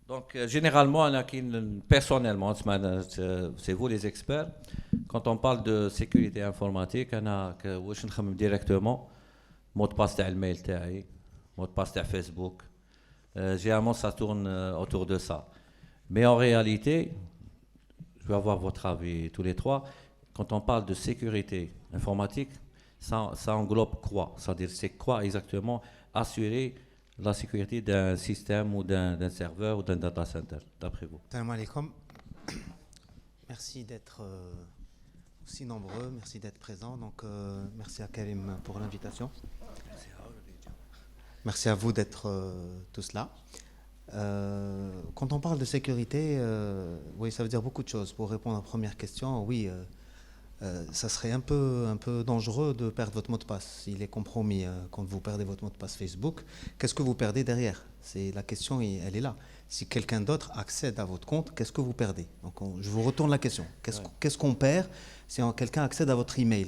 Donc, généralement, personnellement, c'est vous les experts. Quand on parle de sécurité informatique, واش نخمم directement mot de passe تاع الميل تاعي, mot de passe تاع Facebook. Généralement, ça tourne autour de ça. Mais en réalité, je vais avoir votre avis tous les trois. Quand on parle de sécurité informatique, ça englobe quoi? C'est-à-dire, c'est quoi exactement assurer la sécurité d'un système ou d'un serveur ou d'un data center, d'après vous? Salam alaikum. Merci d'être aussi nombreux, merci d'être présents. Donc, merci à Karim pour l'invitation. Merci à vous d'être tous là. Quand on parle de sécurité, oui, ça veut dire beaucoup de choses. Pour répondre à la première question, oui, ça serait un peu dangereux de perdre votre mot de passe. Il est compromis quand vous perdez votre mot de passe Facebook. Qu'est-ce que vous perdez derrière? C'est la question, elle est là. Si quelqu'un d'autre accède à votre compte, qu'est-ce que vous perdez? Donc, je vous retourne la question. Qu'est-ce qu'on perd si quelqu'un accède à votre email?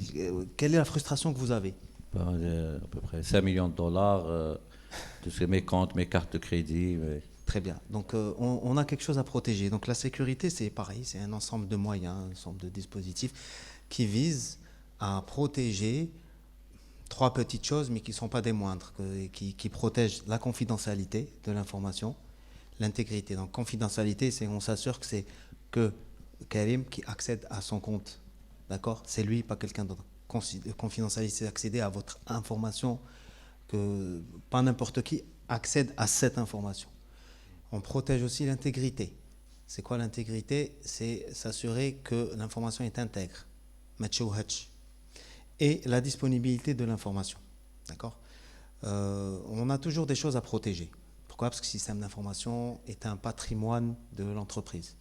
Quelle est la frustration que vous avez? À peu près 5 millions de dollars, de mes comptes, mes cartes de crédit. Mais... Très bien. Donc, on a quelque chose à protéger. Donc, la sécurité, c'est pareil. C'est un ensemble de moyens, un ensemble de dispositifs qui visent à protéger trois petites choses, mais qui ne sont pas des moindres, qui protègent la confidentialité de l'information, l'intégrité. Donc, confidentialité, c'est on s'assure que c'est que Karim qui accède à son compte. D'accord? C'est lui, pas quelqu'un d'autre. Confidentialité, c'est accéder à votre information, que pas n'importe qui accède à cette information. On protège aussi l'intégrité. C'est quoi l'intégrité? C'est s'assurer que l'information est intègre. Et la disponibilité de l'information. D'accord? On a toujours des choses à protéger. Pourquoi? Parce que le système d'information est un patrimoine de l'entreprise.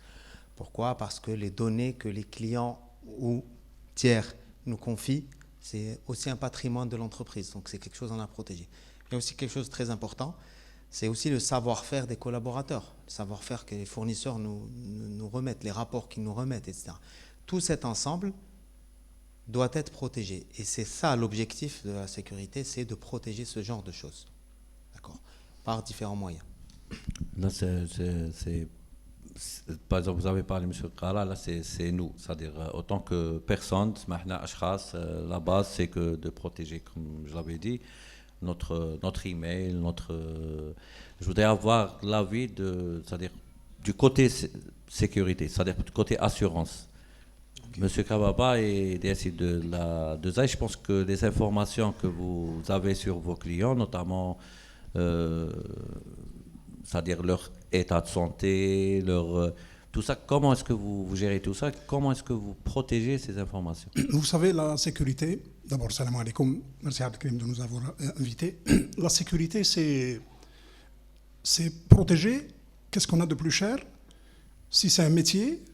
Pourquoi? Parce que les données que les clients ou tiers nous confient, c'est aussi un patrimoine de l'entreprise. Donc c'est quelque chose à protéger. Il y a aussi quelque chose de très important, c'est aussi le savoir-faire des collaborateurs, le savoir-faire que les fournisseurs nous remettent, les rapports qu'ils nous remettent, etc. Tout cet ensemble doit être protégé. Et c'est ça l'objectif de la sécurité, c'est de protéger ce genre de choses. D'accord? Par différents moyens. Là, par exemple, vous avez parlé, M. Kara, là, c'est nous. C'est-à-dire, autant que personne, la base, c'est que de protéger, comme je l'avais dit, notre email, je voudrais avoir l'avis c'est-à-dire, du côté sécurité, c'est-à-dire du côté assurance. Monsieur Kababa et DSI de la 2A, je pense que les informations que vous avez sur vos clients, notamment, c'est-à-dire leur état de santé, tout ça, comment est-ce que vous gérez tout ça? Comment est-ce que vous protégez ces informations? Vous savez, la sécurité, d'abord, salam alaikum, merci Abdelkrim de nous avoir invités. La sécurité, c'est protéger qu'est-ce qu'on a de plus cher, si c'est un métier,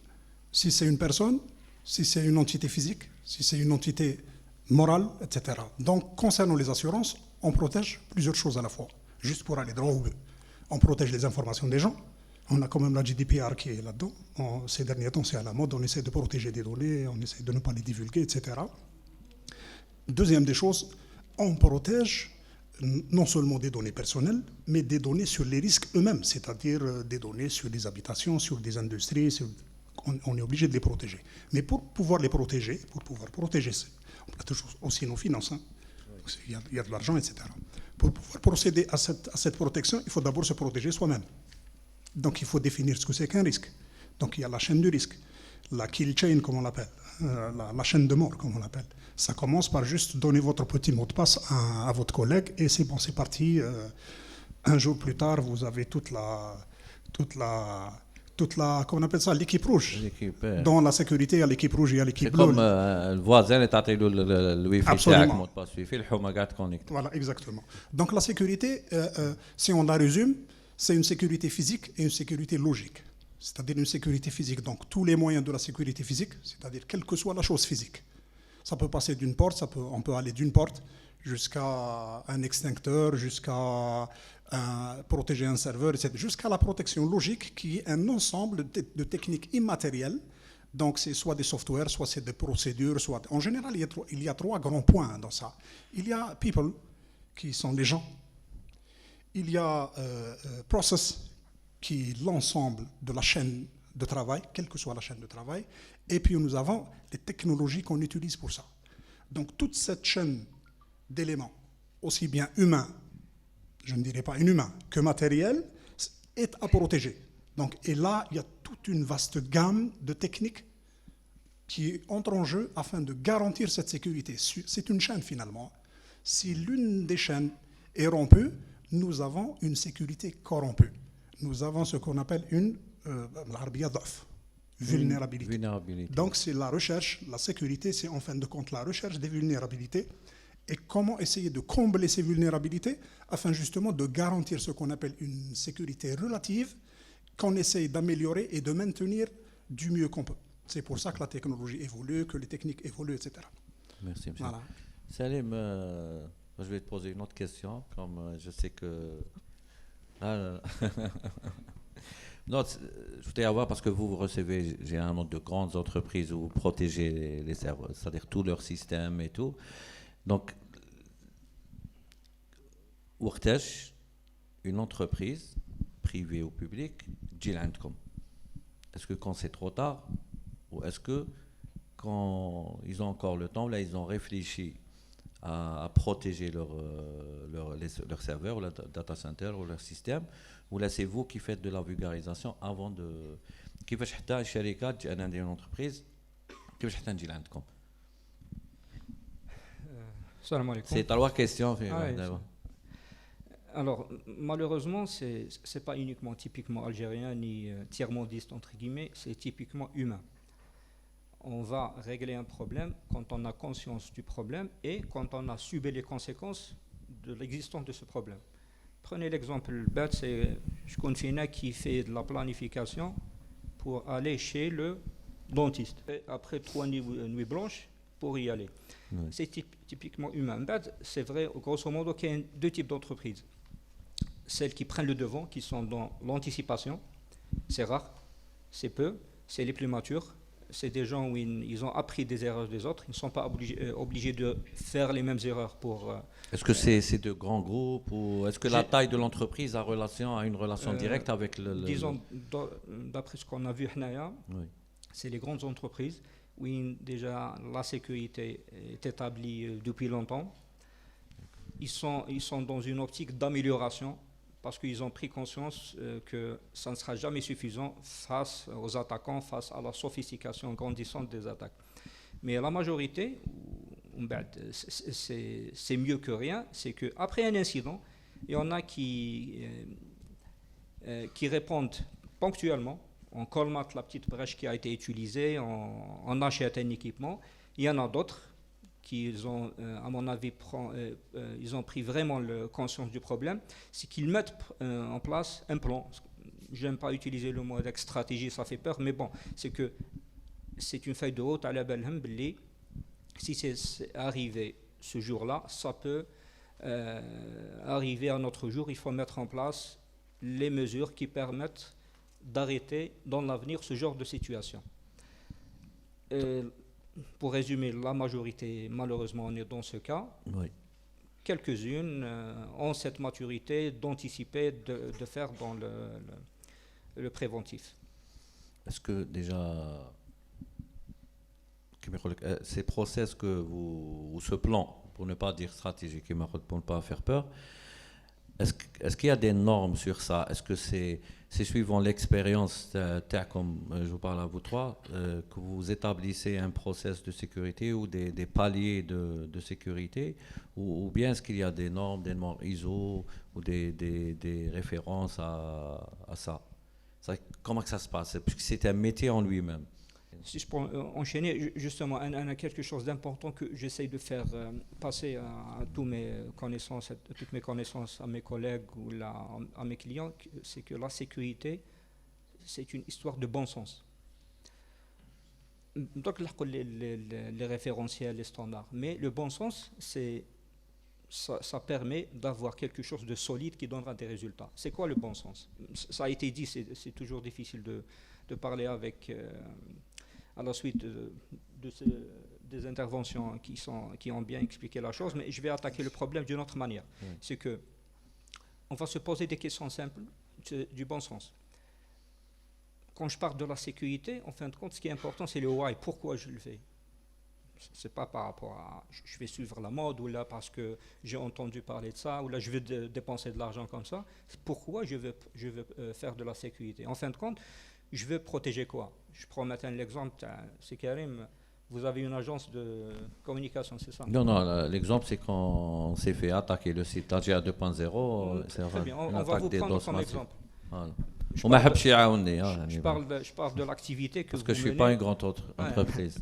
si c'est une personne, si c'est une entité physique, si c'est une entité morale, etc. Donc, concernant les assurances, on protège plusieurs choses à la fois, juste pour aller droit au but. On protège les informations des gens. On a quand même la GDPR qui est là-dedans. Ces derniers temps, c'est à la mode. On essaie de protéger des données, on essaie de ne pas les divulguer, etc. Deuxième des choses, on protège non seulement des données personnelles, mais des données sur les risques eux-mêmes, c'est-à-dire des données sur des habitations, sur des industries. On est obligé de les protéger. Mais pour pouvoir les protéger, on protège aussi nos finances. Hein. Il y a de l'argent, etc. Pour pouvoir procéder à cette protection, il faut d'abord se protéger soi-même. Donc il faut définir ce que c'est qu'un risque. Donc il y a la chaîne du risque, la kill chain comme on l'appelle, la chaîne de mort comme on l'appelle. Ça commence par juste donner votre petit mot de passe à votre collègue et c'est bon, c'est parti. Un jour plus tard, vous avez toute la comment on appelle ça, l'équipe rouge. Dans la sécurité, il y a l'équipe rouge, il y a l'équipe bleue. C'est comme le voisin est attaqué le Wi-Fi avec mot de passe Wi-Fi, le home garde connecté. Voilà, exactement. Donc la sécurité, si on la résume, c'est une sécurité physique et une sécurité logique. C'est-à-dire une sécurité physique, donc tous les moyens de la sécurité physique, c'est-à-dire quelle que soit la chose physique. Ça peut passer d'une porte, on peut aller d'une porte jusqu'à un extincteur, jusqu'à protéger un serveur, etc. Jusqu'à la protection logique qui est un ensemble de techniques immatérielles. Donc c'est soit des softwares, soit c'est des procédures, soit... En général, il y a trois grands points dans ça. Il y a people, qui sont les gens. il y a process qui est l'ensemble de la chaîne de travail, quelle que soit la chaîne de travail, et puis nous avons les technologies qu'on utilise pour ça. Donc toute cette chaîne d'éléments, aussi bien humains, je ne dirais pas inhumains, que matériels, est à protéger. Donc, et là, il y a toute une vaste gamme de techniques qui entrent en jeu afin de garantir cette sécurité. C'est une chaîne finalement. Si l'une des chaînes est rompue, nous avons une sécurité corrompue. Nous avons ce qu'on appelle une vulnérabilité. Donc c'est la recherche, la sécurité, c'est en fin de compte la recherche des vulnérabilités et comment essayer de combler ces vulnérabilités afin justement de garantir ce qu'on appelle une sécurité relative qu'on essaye d'améliorer et de maintenir du mieux qu'on peut. C'est pour ça que la technologie évolue, que les techniques évoluent, etc. Merci, monsieur. Voilà. Salim, je vais te poser une autre question, comme je sais que... Non, je voudrais avoir, parce que vous recevez, j'ai un nombre de grandes entreprises où vous protégez les serveurs, c'est-à-dire tout leur système et tout. Donc, وقتاش une entreprise, privée ou publique, تجي لعندكم? Est-ce que quand c'est trop tard, ou est-ce que quand ils ont encore le temps, là ils ont réfléchi à protéger leur serveur ou leur data center ou leur système, ou là c'est vous qui faites de la vulgarisation avant de... كيفاش حتى الشركات انا عندي une entreprise كيفاش حتى نجي لعندكم؟ Salam alaikum. C'est trois questions. Alors, malheureusement, ce n'est pas uniquement typiquement algérien ni tiers-mondiste, entre guillemets, c'est typiquement humain. On va régler un problème quand on a conscience du problème et quand on a subi les conséquences de l'existence de ce problème. Prenez l'exemple bête, c'est Shkonfina qui fait de la planification pour aller chez le dentiste. Et après 3 nuits blanches, pour y aller. Oui. C'est typiquement humain. C'est vrai, grosso modo, qu'il y a deux types d'entreprises. Celles qui prennent le devant, qui sont dans l'anticipation, c'est rare, c'est peu, c'est les plus matures, c'est des gens où ils ont appris des erreurs des autres, ils ne sont pas obligés de faire les mêmes erreurs pour... Est-ce que c'est de grands groupes ou est-ce que la taille de l'entreprise a une relation directe avec le... Disons, d'après ce qu'on a vu, oui. C'est les grandes entreprises où déjà la sécurité est établie depuis longtemps. Ils sont dans une optique d'amélioration parce qu'ils ont pris conscience que ça ne sera jamais suffisant face aux attaquants, face à la sophistication grandissante des attaques. Mais la majorité, c'est mieux que rien, c'est qu'après un incident, il y en a qui répondent ponctuellement. On colmate la petite brèche qui a été utilisée, on achète un équipement. Il y en a d'autres qui ont, à mon avis, ils ont pris vraiment conscience du problème, c'est qu'ils mettent en place un plan. J'aime pas utiliser le mot avec stratégie, ça fait peur, mais bon, c'est une feuille de route à la Belhem. Si c'est arrivé ce jour-là, ça peut arriver à notre jour. Il faut mettre en place les mesures qui permettent d'arrêter dans l'avenir ce genre de situation. Pour résumer, la majorité, malheureusement, on est dans ce cas. Oui. Quelques-unes ont cette maturité d'anticiper, de faire dans le préventif. Est-ce que déjà, ces process que ou ce plan, pour ne pas dire stratégique, pour ne pas faire peur, est-ce qu'il y a des normes sur ça? Est-ce que c'est suivant l'expérience, comme je vous parle à vous trois, que vous établissez un process de sécurité ou des paliers de sécurité, ou bien est-ce qu'il y a des normes ISO ou des références à ça? Comment que ça se passe? Puisque c'est un métier en lui-même. Si je peux enchaîner, justement, a quelque chose d'important que j'essaye de faire passer à toutes mes connaissances, à mes collègues ou à mes clients, c'est que la sécurité, c'est une histoire de bon sens. Donc, les référentiels, les standards. Mais le bon sens, ça permet d'avoir quelque chose de solide qui donnera des résultats. C'est quoi le bon sens? Ça a été dit, c'est toujours difficile de parler avec... à la suite des interventions qui ont bien expliqué la chose, mais je vais attaquer le problème d'une autre manière. Oui. C'est que on va se poser des questions simples, du bon sens. Quand je parle de la sécurité, en fin de compte, ce qui est important, c'est le why, pourquoi je le fais. C'est pas par rapport à je vais suivre la mode, ou là parce que j'ai entendu parler de ça, ou là je vais dépenser de l'argent comme ça. C'est pourquoi je veux faire de la sécurité. En fin de compte, je veux protéger quoi? Je prends maintenant l'exemple, c'est Karim, vous avez une agence de communication, c'est ça? Non, l'exemple c'est quand on s'est fait attaquer le site AGA 2.0. Très bien, on va vous prendre comme exemple. Voilà. Je parle de l'activité que parce vous que je ne suis menez. pas une grande entreprise.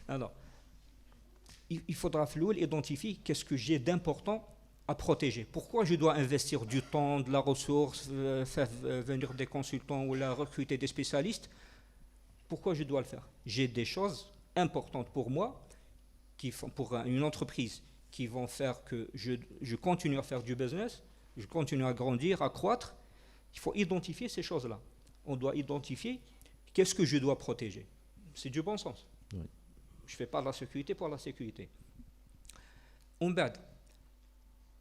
Alors, il faudra identifier qu'est-ce que j'ai d'important à protéger. Pourquoi je dois investir du temps, de la ressource, faire venir des consultants ou là, recruter des spécialistes? Pourquoi je dois le faire? J'ai des choses importantes pour moi, pour une entreprise, qui vont faire que je continue à faire du business, je continue à grandir, à croître. Il faut identifier ces choses-là. On doit identifier qu'est-ce que je dois protéger. C'est du bon sens. Oui. Je ne fais pas de la sécurité pour la sécurité. Umbad,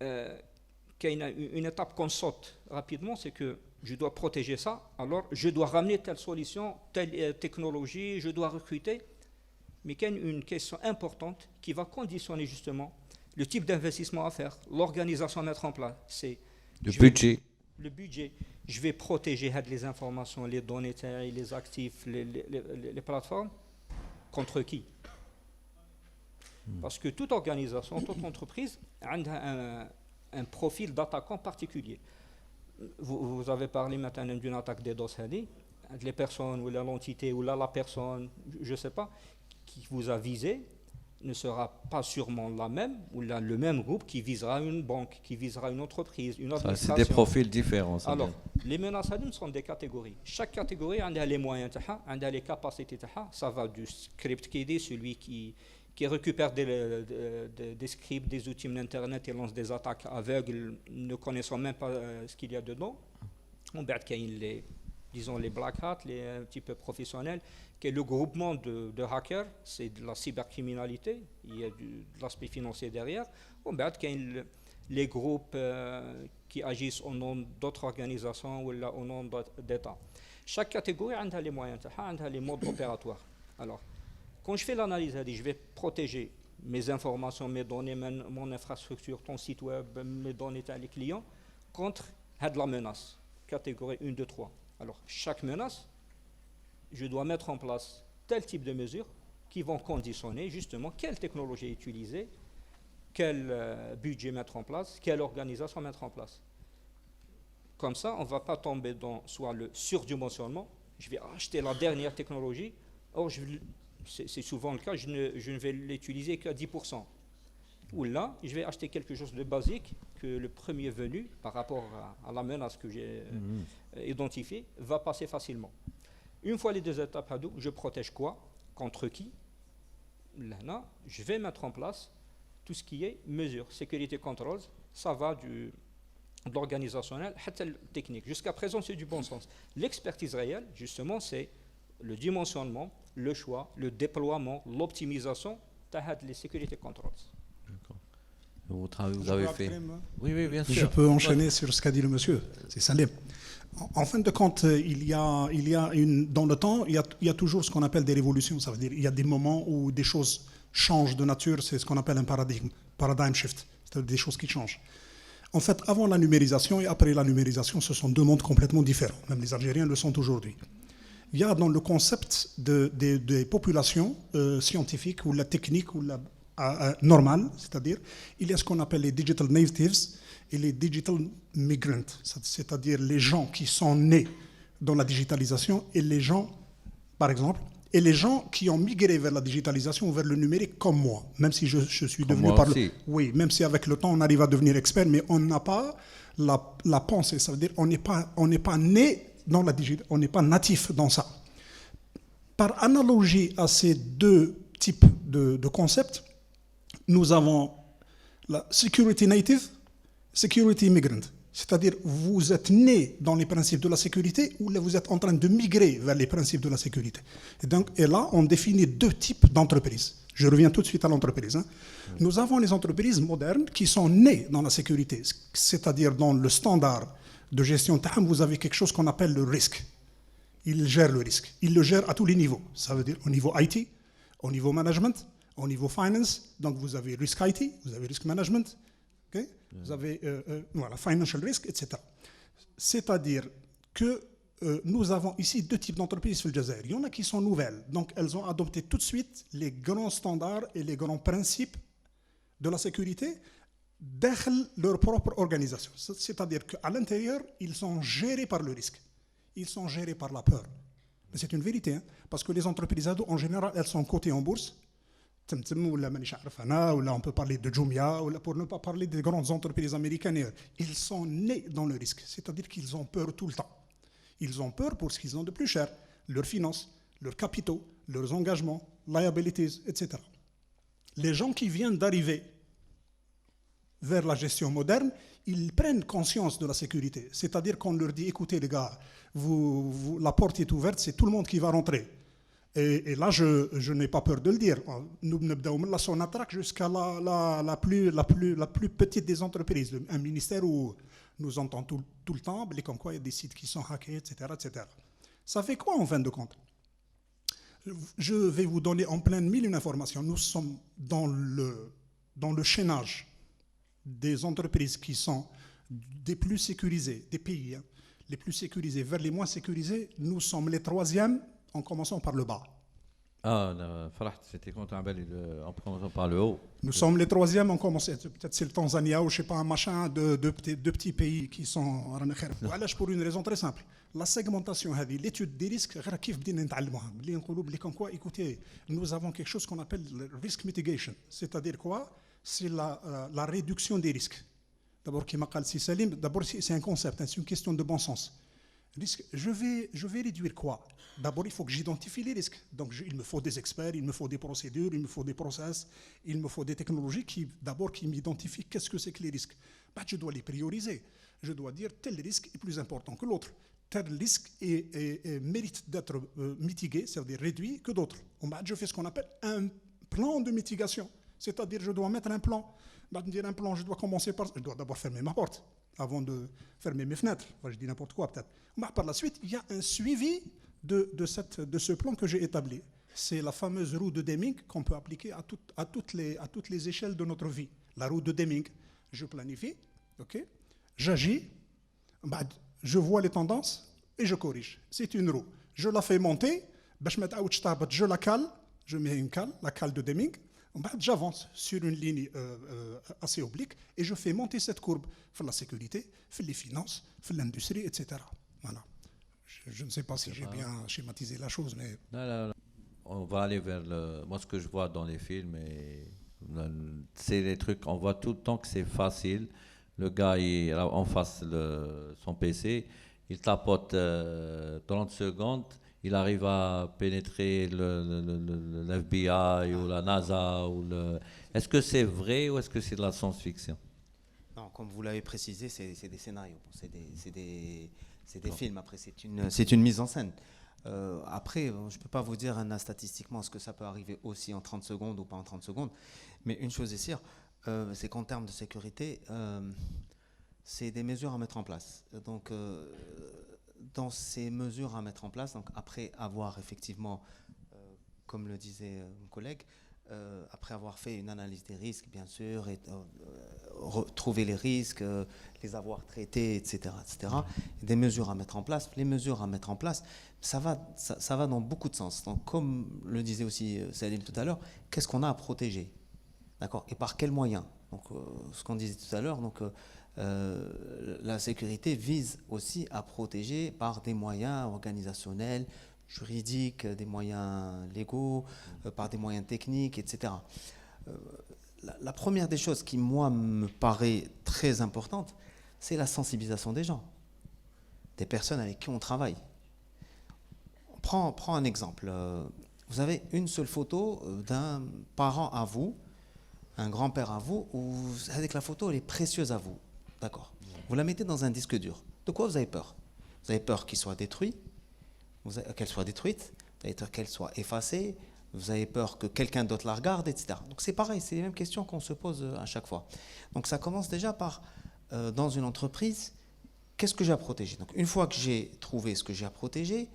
une étape qu'on saute rapidement, c'est que je dois protéger ça, alors je dois ramener telle solution, telle technologie, je dois recruter. Mais il y a une question importante qui va conditionner justement le type d'investissement à faire, l'organisation à mettre en place. C'est le budget. Le budget. Je vais protéger les informations, les données, les actifs, les plateformes. Contre qui? Parce que toute organisation, toute entreprise a un profil d'attaquant particulier. Vous avez parlé maintenant d'une attaque des DOS, les personnes ou l'entité ou la personne, je ne sais pas, qui vous a visé ne sera pas sûrement la même ou le même groupe qui visera une banque, qui visera une entreprise, une administration. C'est des profils différents. Alors, les menaces sont des catégories. Chaque catégorie a les moyens, a les capacités. Ça va du script qui dit celui qui récupère des scripts, des outils d'Internet et lance des attaques aveugles, ne connaissant même pas ce qu'il y a dedans. On va les black hats, les un petit peu professionnels, qui est le groupement de hackers, c'est de la cybercriminalité, il y a de l'aspect financier derrière. On va les groupes qui agissent au nom d'autres organisations ou au nom d'États. Chaque catégorie a les moyens, a les modes opératoires. Alors, quand je fais l'analyse, je vais protéger mes informations, mes données, mon infrastructure, ton site web, mes données, les clients, contre la menace. Catégorie 1, 2, 3. Alors, chaque menace, je dois mettre en place tel type de mesures qui vont conditionner justement quelle technologie utiliser, quel budget mettre en place, quelle organisation mettre en place. Comme ça, on ne va pas tomber dans soit le surdimensionnement, je vais acheter la dernière technologie, or c'est souvent le cas, je ne vais l'utiliser qu'à 10%. Ou là, je vais acheter quelque chose de basique que le premier venu, par rapport à la menace que j'ai identifiée, va passer facilement. Une fois les deux étapes, je protège quoi? Contre qui? Là, je vais mettre en place tout ce qui est mesures, sécurité controls, ça va de l'organisationnel à la technique. Jusqu'à présent, c'est du bon sens. L'expertise réelle, justement, c'est le dimensionnement, le choix, le déploiement, l'optimisation des sécurité controls. Vous avez fait. Oui, bien sûr. Je peux enchaîner sur ce qu'a dit le monsieur. C'est Salim. En fin de compte, dans le temps, il y a toujours ce qu'on appelle des révolutions. Ça veut dire il y a des moments où des choses changent de nature. C'est ce qu'on appelle un paradigm shift. C'est-à-dire des choses qui changent. En fait, avant la numérisation et après la numérisation, ce sont deux mondes complètement différents. Même les Algériens le sont aujourd'hui. Il y a dans le concept des populations scientifiques ou la technique ou la normale, c'est-à-dire il y a ce qu'on appelle les digital natives et les digital migrants, c'est-à-dire les gens qui sont nés dans la digitalisation et les gens, par exemple, et les gens qui ont migré vers la digitalisation ou vers le numérique comme moi, même si je suis comme devenu oui, même si avec le temps on arrive à devenir expert, mais on n'a pas la pensée, ça veut dire on n'est pas né dans la digitalisation, on n'est pas natif dans ça. Par analogie à ces deux types de concepts, nous avons la security native, security immigrant. C'est-à-dire, vous êtes né dans les principes de la sécurité ou là, vous êtes en train de migrer vers les principes de la sécurité. Et là, on définit deux types d'entreprises. Je reviens tout de suite à l'entreprise. Nous avons les entreprises modernes qui sont nées dans la sécurité, c'est-à-dire dans le standard de gestion de TAM, vous avez quelque chose qu'on appelle le risque. Ils gèrent le risque. Ils le gèrent à tous les niveaux. Ça veut dire au niveau IT, au niveau management, au niveau finance. Donc vous avez risk IT, vous avez risk management, okay? Vous avez voilà, financial risk, etc. C'est-à-dire que nous avons ici deux types d'entreprises au Jazair. Il y en a qui sont nouvelles, donc elles ont adopté tout de suite les grands standards et les grands principes de la sécurité dans leur propre organisation. C'est-à-dire qu'à l'intérieur, ils sont gérés par le risque. Ils sont gérés par la peur. Mais c'est une vérité, hein, parce que les entreprises ados, en général, elles sont cotées en bourse. Ou là, on peut parler de Jumia, ou là, pour ne pas parler des grandes entreprises américaines. Ils sont nés dans le risque, c'est-à-dire qu'ils ont peur tout le temps. Ils ont peur pour ce qu'ils ont de plus cher, leurs finances, leurs capitaux, leurs engagements, liabilities, etc. Les gens qui viennent d'arriver vers la gestion moderne, ils prennent conscience de la sécurité. C'est-à-dire qu'on leur dit, écoutez les gars, la porte est ouverte, c'est tout le monde qui va rentrer. Et là, je n'ai pas peur de le dire. Nous sommes la Sonatrach jusqu'à la plus petite des entreprises, un ministère où nous entendons tout le temps, comme quoi il y a des sites qui sont hackés, etc., etc. Ça fait quoi en fin de compte? Je vais vous donner en plein mille une information. Nous sommes dans le chaînage des entreprises qui sont des plus sécurisées, des pays, hein, les plus sécurisés vers les moins sécurisés. Nous sommes les troisièmes en commençant par le bas. Ah, c'était content en commençant par le haut. Nous sommes les troisièmes en commençant. Peut-être c'est le Tanzania ou je ne sais pas, un machin de petits pays qui sont. Pour une raison très simple. La segmentation, l'étude des risques, écoutez, nous avons quelque chose qu'on appelle le risk mitigation. C'est-à-dire quoi? C'est la réduction des risques. D'abord, c'est un concept, c'est une question de bon sens. Je vais réduire quoi? D'abord, il faut que j'identifie les risques. Donc, il me faut des experts, il me faut des procédures, il me faut des process, il me faut des technologies qui m'identifient qu'est-ce que c'est que les risques. Je dois les prioriser. Je dois dire tel risque est plus important que l'autre. Tel risque mérite d'être mitigué, c'est-à-dire réduit, que d'autres. Je fais ce qu'on appelle un plan de mitigation. C'est-à-dire, je dois mettre un plan. Un plan, je dois commencer par... Je dois d'abord fermer ma porte avant de fermer mes fenêtres. Je dis n'importe quoi, peut-être. Par la suite, il y a un suivi de ce plan que j'ai établi. C'est la fameuse roue de Deming qu'on peut appliquer à toutes les échelles de notre vie. La roue de Deming. Je planifie, okay, j'agis, je vois les tendances et je corrige. C'est une roue. Je la fais monter, je la cale, je mets une cale, la cale de Deming. J'avance sur une ligne assez oblique et je fais monter cette courbe. Pour la sécurité, pour les finances, pour l'industrie, etc. Voilà. Je ne sais pas si j'ai bien schématisé la chose, mais... Non. On va aller vers moi, ce que je vois dans les films, c'est les trucs, on voit tout le temps que c'est facile. Le gars, il a en face son PC, il tapote 30 secondes, il arrive à pénétrer l'FBI ou la NASA. Est-ce que c'est vrai ou est-ce que c'est de la science-fiction? Non, comme vous l'avez précisé, c'est des scénarios, c'est des films. Après, c'est une mise en scène. Après, je ne peux pas vous dire statistiquement ce que ça peut arriver aussi en 30 secondes ou pas en 30 secondes, mais une chose est sûre, c'est qu'en termes de sécurité, c'est des mesures à mettre en place. Donc, dans ces mesures à mettre en place, donc après avoir effectivement, comme le disait mon collègue, après avoir fait une analyse des risques, bien sûr, et trouver les risques, les avoir traités, etc., des mesures à mettre en place. Les mesures à mettre en place, ça va dans beaucoup de sens. Donc, comme le disait aussi Salim tout à l'heure, qu'est-ce qu'on a à protéger, d'accord, et par quels moyens? Donc, ce qu'on disait tout à l'heure, donc la sécurité vise aussi à protéger par des moyens organisationnels, juridiques, des moyens légaux, par des moyens techniques, etc. La première des choses qui, moi, me paraît très importante, c'est la sensibilisation des gens, des personnes avec qui on travaille. Prends un exemple. Vous avez une seule photo d'un parent à vous, un grand-père à vous, où avec la photo, elle est précieuse à vous. D'accord. Vous la mettez dans un disque dur. De quoi vous avez peur? Vous avez peur qu'il soit détruit, qu'elle soit détruite, vous avez peur qu'elle soit effacée, vous avez peur que quelqu'un d'autre la regarde, etc. Donc c'est pareil, c'est les mêmes questions qu'on se pose à chaque fois. Donc ça commence déjà par, dans une entreprise, qu'est-ce que j'ai à protéger? Donc une fois que j'ai trouvé ce que j'ai à protéger,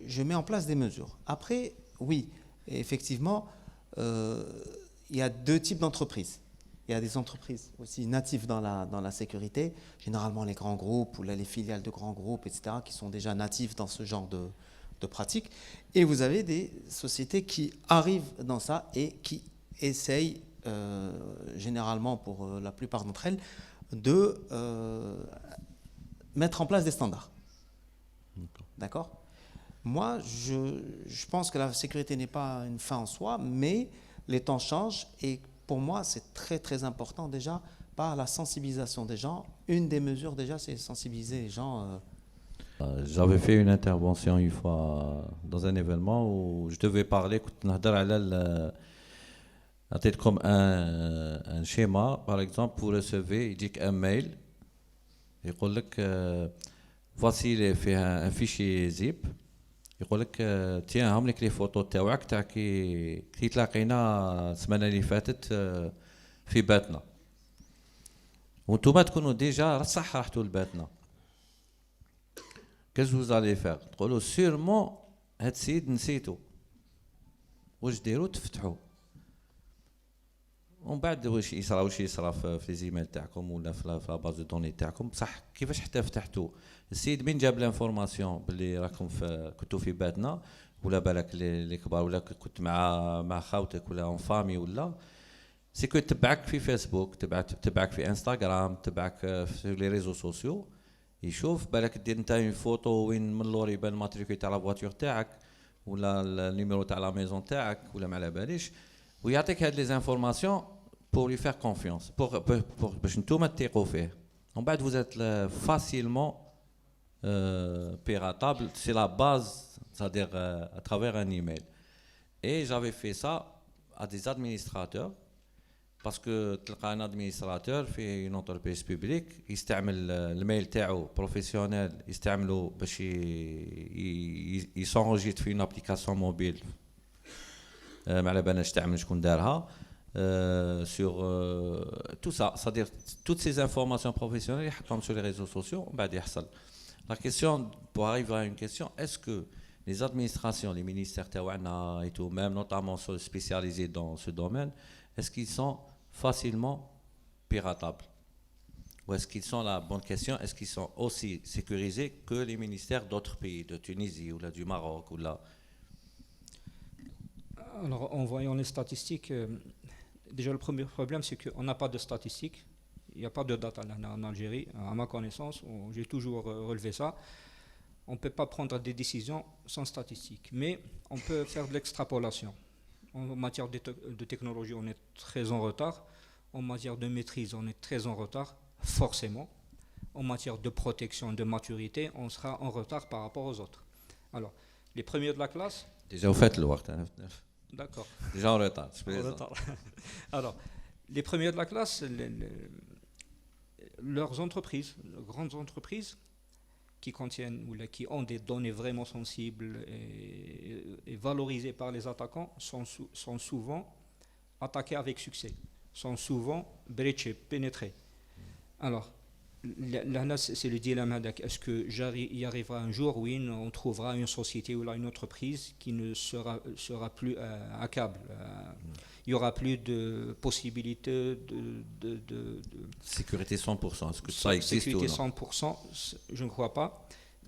je mets en place des mesures. Après, oui, effectivement, il y a deux types d'entreprises. Il y a des entreprises aussi natives dans la sécurité, généralement les grands groupes ou les filiales de grands groupes, etc., qui sont déjà natifs dans ce genre de pratiques. Et vous avez des sociétés qui arrivent dans ça et qui essayent, généralement pour la plupart d'entre elles, de mettre en place des standards. D'accord ? Moi, je pense que la sécurité n'est pas une fin en soi, mais les temps changent et pour moi, c'est très très important déjà par la sensibilisation des gens. Une des mesures déjà, c'est sensibiliser les gens. J'avais fait une intervention une fois dans un événement où je devais parler. Peut-être comme un schéma, par exemple, vous recevez, il dit un mail, il dit que voici fait un fichier zip. يقول لك تيان هم لك لي فوتو تاعك تاع كي تلاقينا السمانه اللي فاتت في باتنا وانتوما تكونوا ديجا صح رحتوا لباتنا كاش وزالي فيغ تقولوا سيرمون هاد السيد نسيتو واش ديروا تفتحوا ومن بعد واش يصرى في لي زيميل تاعكم ولا في باز دو دوني تاعكم بصح كيفاش حتى فتحتوا السيد من جاب لانفورماسيون باللي راكم كنتوا في باتنا ولا بالك لي كبار ولا كنت مع خاوتك ولا اون فامي ولا سيكو تبعك في فيسبوك تبعك في انستغرام تبعك في لي ريزو سوسيو يشوف بالك دير نتا اون فوتو وين من اللور يبان الماتريكول تاع لا فواتور تاعك ولا النيميرو تاع لا ميزون تاعك ولا ما على باليش ويعطيك هاد لي زانفورماسيون pour lui faire confiance باش نتوما تثيقوا فيه ومن بعد vous êtes facilement piratable, c'est la base, c'est-à-dire à travers un email. Et j'avais fait ça à des administrateurs, parce que un administrateur fait une entreprise publique, il استعمل الميل تاعو professionnel, يستعملوا باش il s'enregistre في une application mobile. ما على بالناش تعمل شكون دارها. Sur tout ça, c'est-à-dire toutes ces informations professionnelles, comme sur les réseaux sociaux, la question, pour arriver à une question, est-ce que les administrations, les ministères et tout, même notamment spécialisés dans ce domaine, est-ce qu'ils sont facilement piratables? Ou est-ce qu'ils sont, la bonne question, est-ce qu'ils sont aussi sécurisés que les ministères d'autres pays, de Tunisie ou là, du Maroc ou là? Alors, en voyant les statistiques, déjà le premier problème, c'est qu'on n'a pas de statistiques. Il n'y a pas de data en Algérie, à ma connaissance, j'ai toujours relevé ça. On ne peut pas prendre des décisions sans statistiques, mais on peut faire de l'extrapolation. En matière de technologie, on est très en retard. En matière de maîtrise, on est très en retard, forcément. En matière de protection, de maturité, on sera en retard par rapport aux autres. Alors, les premiers de la classe... Déjà, vous faites le work. D'accord. Déjà en retard. Alors, les premiers de la classe... leurs entreprises, grandes entreprises qui contiennent ou qui ont des données vraiment sensibles et valorisées par les attaquants sont souvent attaquées avec succès, sont souvent breachées, pénétrées. Alors, là, c'est le dilemme. Est-ce qu'il y arrivera un jour où on trouvera une société ou là une entreprise qui ne sera plus à câble? Il n'y aura plus de possibilité de sécurité 100%. Est-ce que ça existe sécurité ou non? 100%, je ne crois pas.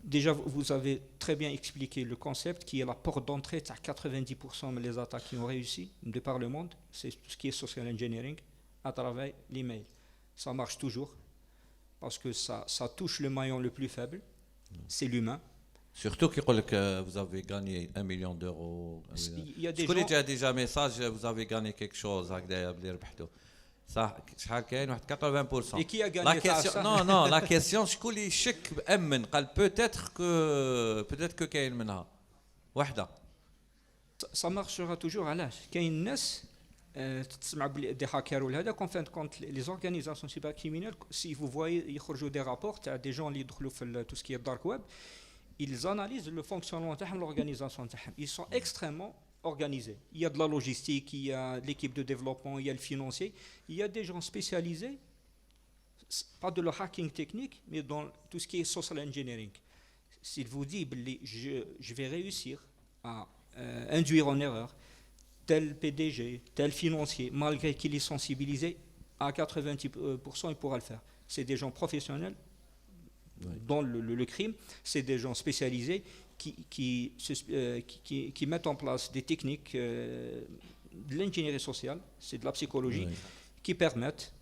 Déjà, vous avez très bien expliqué le concept qui est la porte d'entrée à 90% des attaques qui ont réussi de par le monde. C'est tout ce qui est social engineering à travers l'email. Ça marche toujours parce que ça touche le maillon le plus faible, c'est l'humain. Surtout que vous avez gagné 1 million d'euros. Il y a des gens... gens... déjà message, vous avez gagné quelque chose. Ça, 80%. Et qui a gagné la question, non, la question, peut-être que كاين منها واحدة. Ça marchera toujours علاش كاين ناس تسمع des hackers ولا هذا qu'en fin de compte les organisations cybercriminelles si vous voyez يخرجوا des rapports تاع des gens اللي يدخلوا في tout ce qui est dark web ils analysent le fonctionnement de l'organisation. Ils sont extrêmement organisé. Il y a de la logistique, il y a de l'équipe de développement, il y a le financier. Il y a des gens spécialisés, pas de le hacking technique, mais dans tout ce qui est social engineering. S'il vous dit, je vais réussir à induire en erreur tel PDG, tel financier, malgré qu'il est sensibilisé, à 90%, il pourra le faire. C'est des gens professionnels dans le crime, c'est des gens spécialisés qui mettent en place des techniques de l'ingénierie sociale, c'est de la psychologie, qui permettent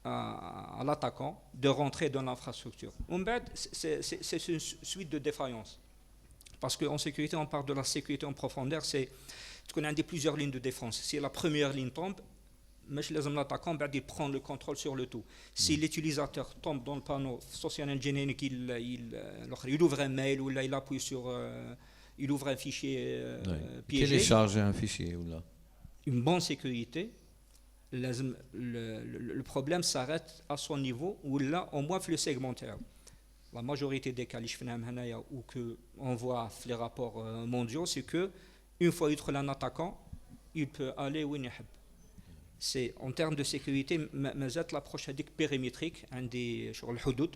à l'attaquant de rentrer dans l'infrastructure. C'est une suite de défaillances. Parce qu'en sécurité, on parle de la sécurité en profondeur, c'est qu'on a plusieurs lignes de défense. Si la première ligne tombe, l'attaquant il prend le contrôle sur le tout. Si l'utilisateur tombe dans le panneau social engineering, il ouvre un mail ou là, il appuie sur, il ouvre un fichier piégé. Télécharger un fichier ou là. Une bonne sécurité. Le problème s'arrête à son niveau ou là, au moins le segmentaire. La majorité des cas ou que on voit les rapports mondiaux, c'est que une fois qu'il trouve un attaquant, il peut aller où il veut. C'est en termes de sécurité, l'approche périmétrique, sur le hudud.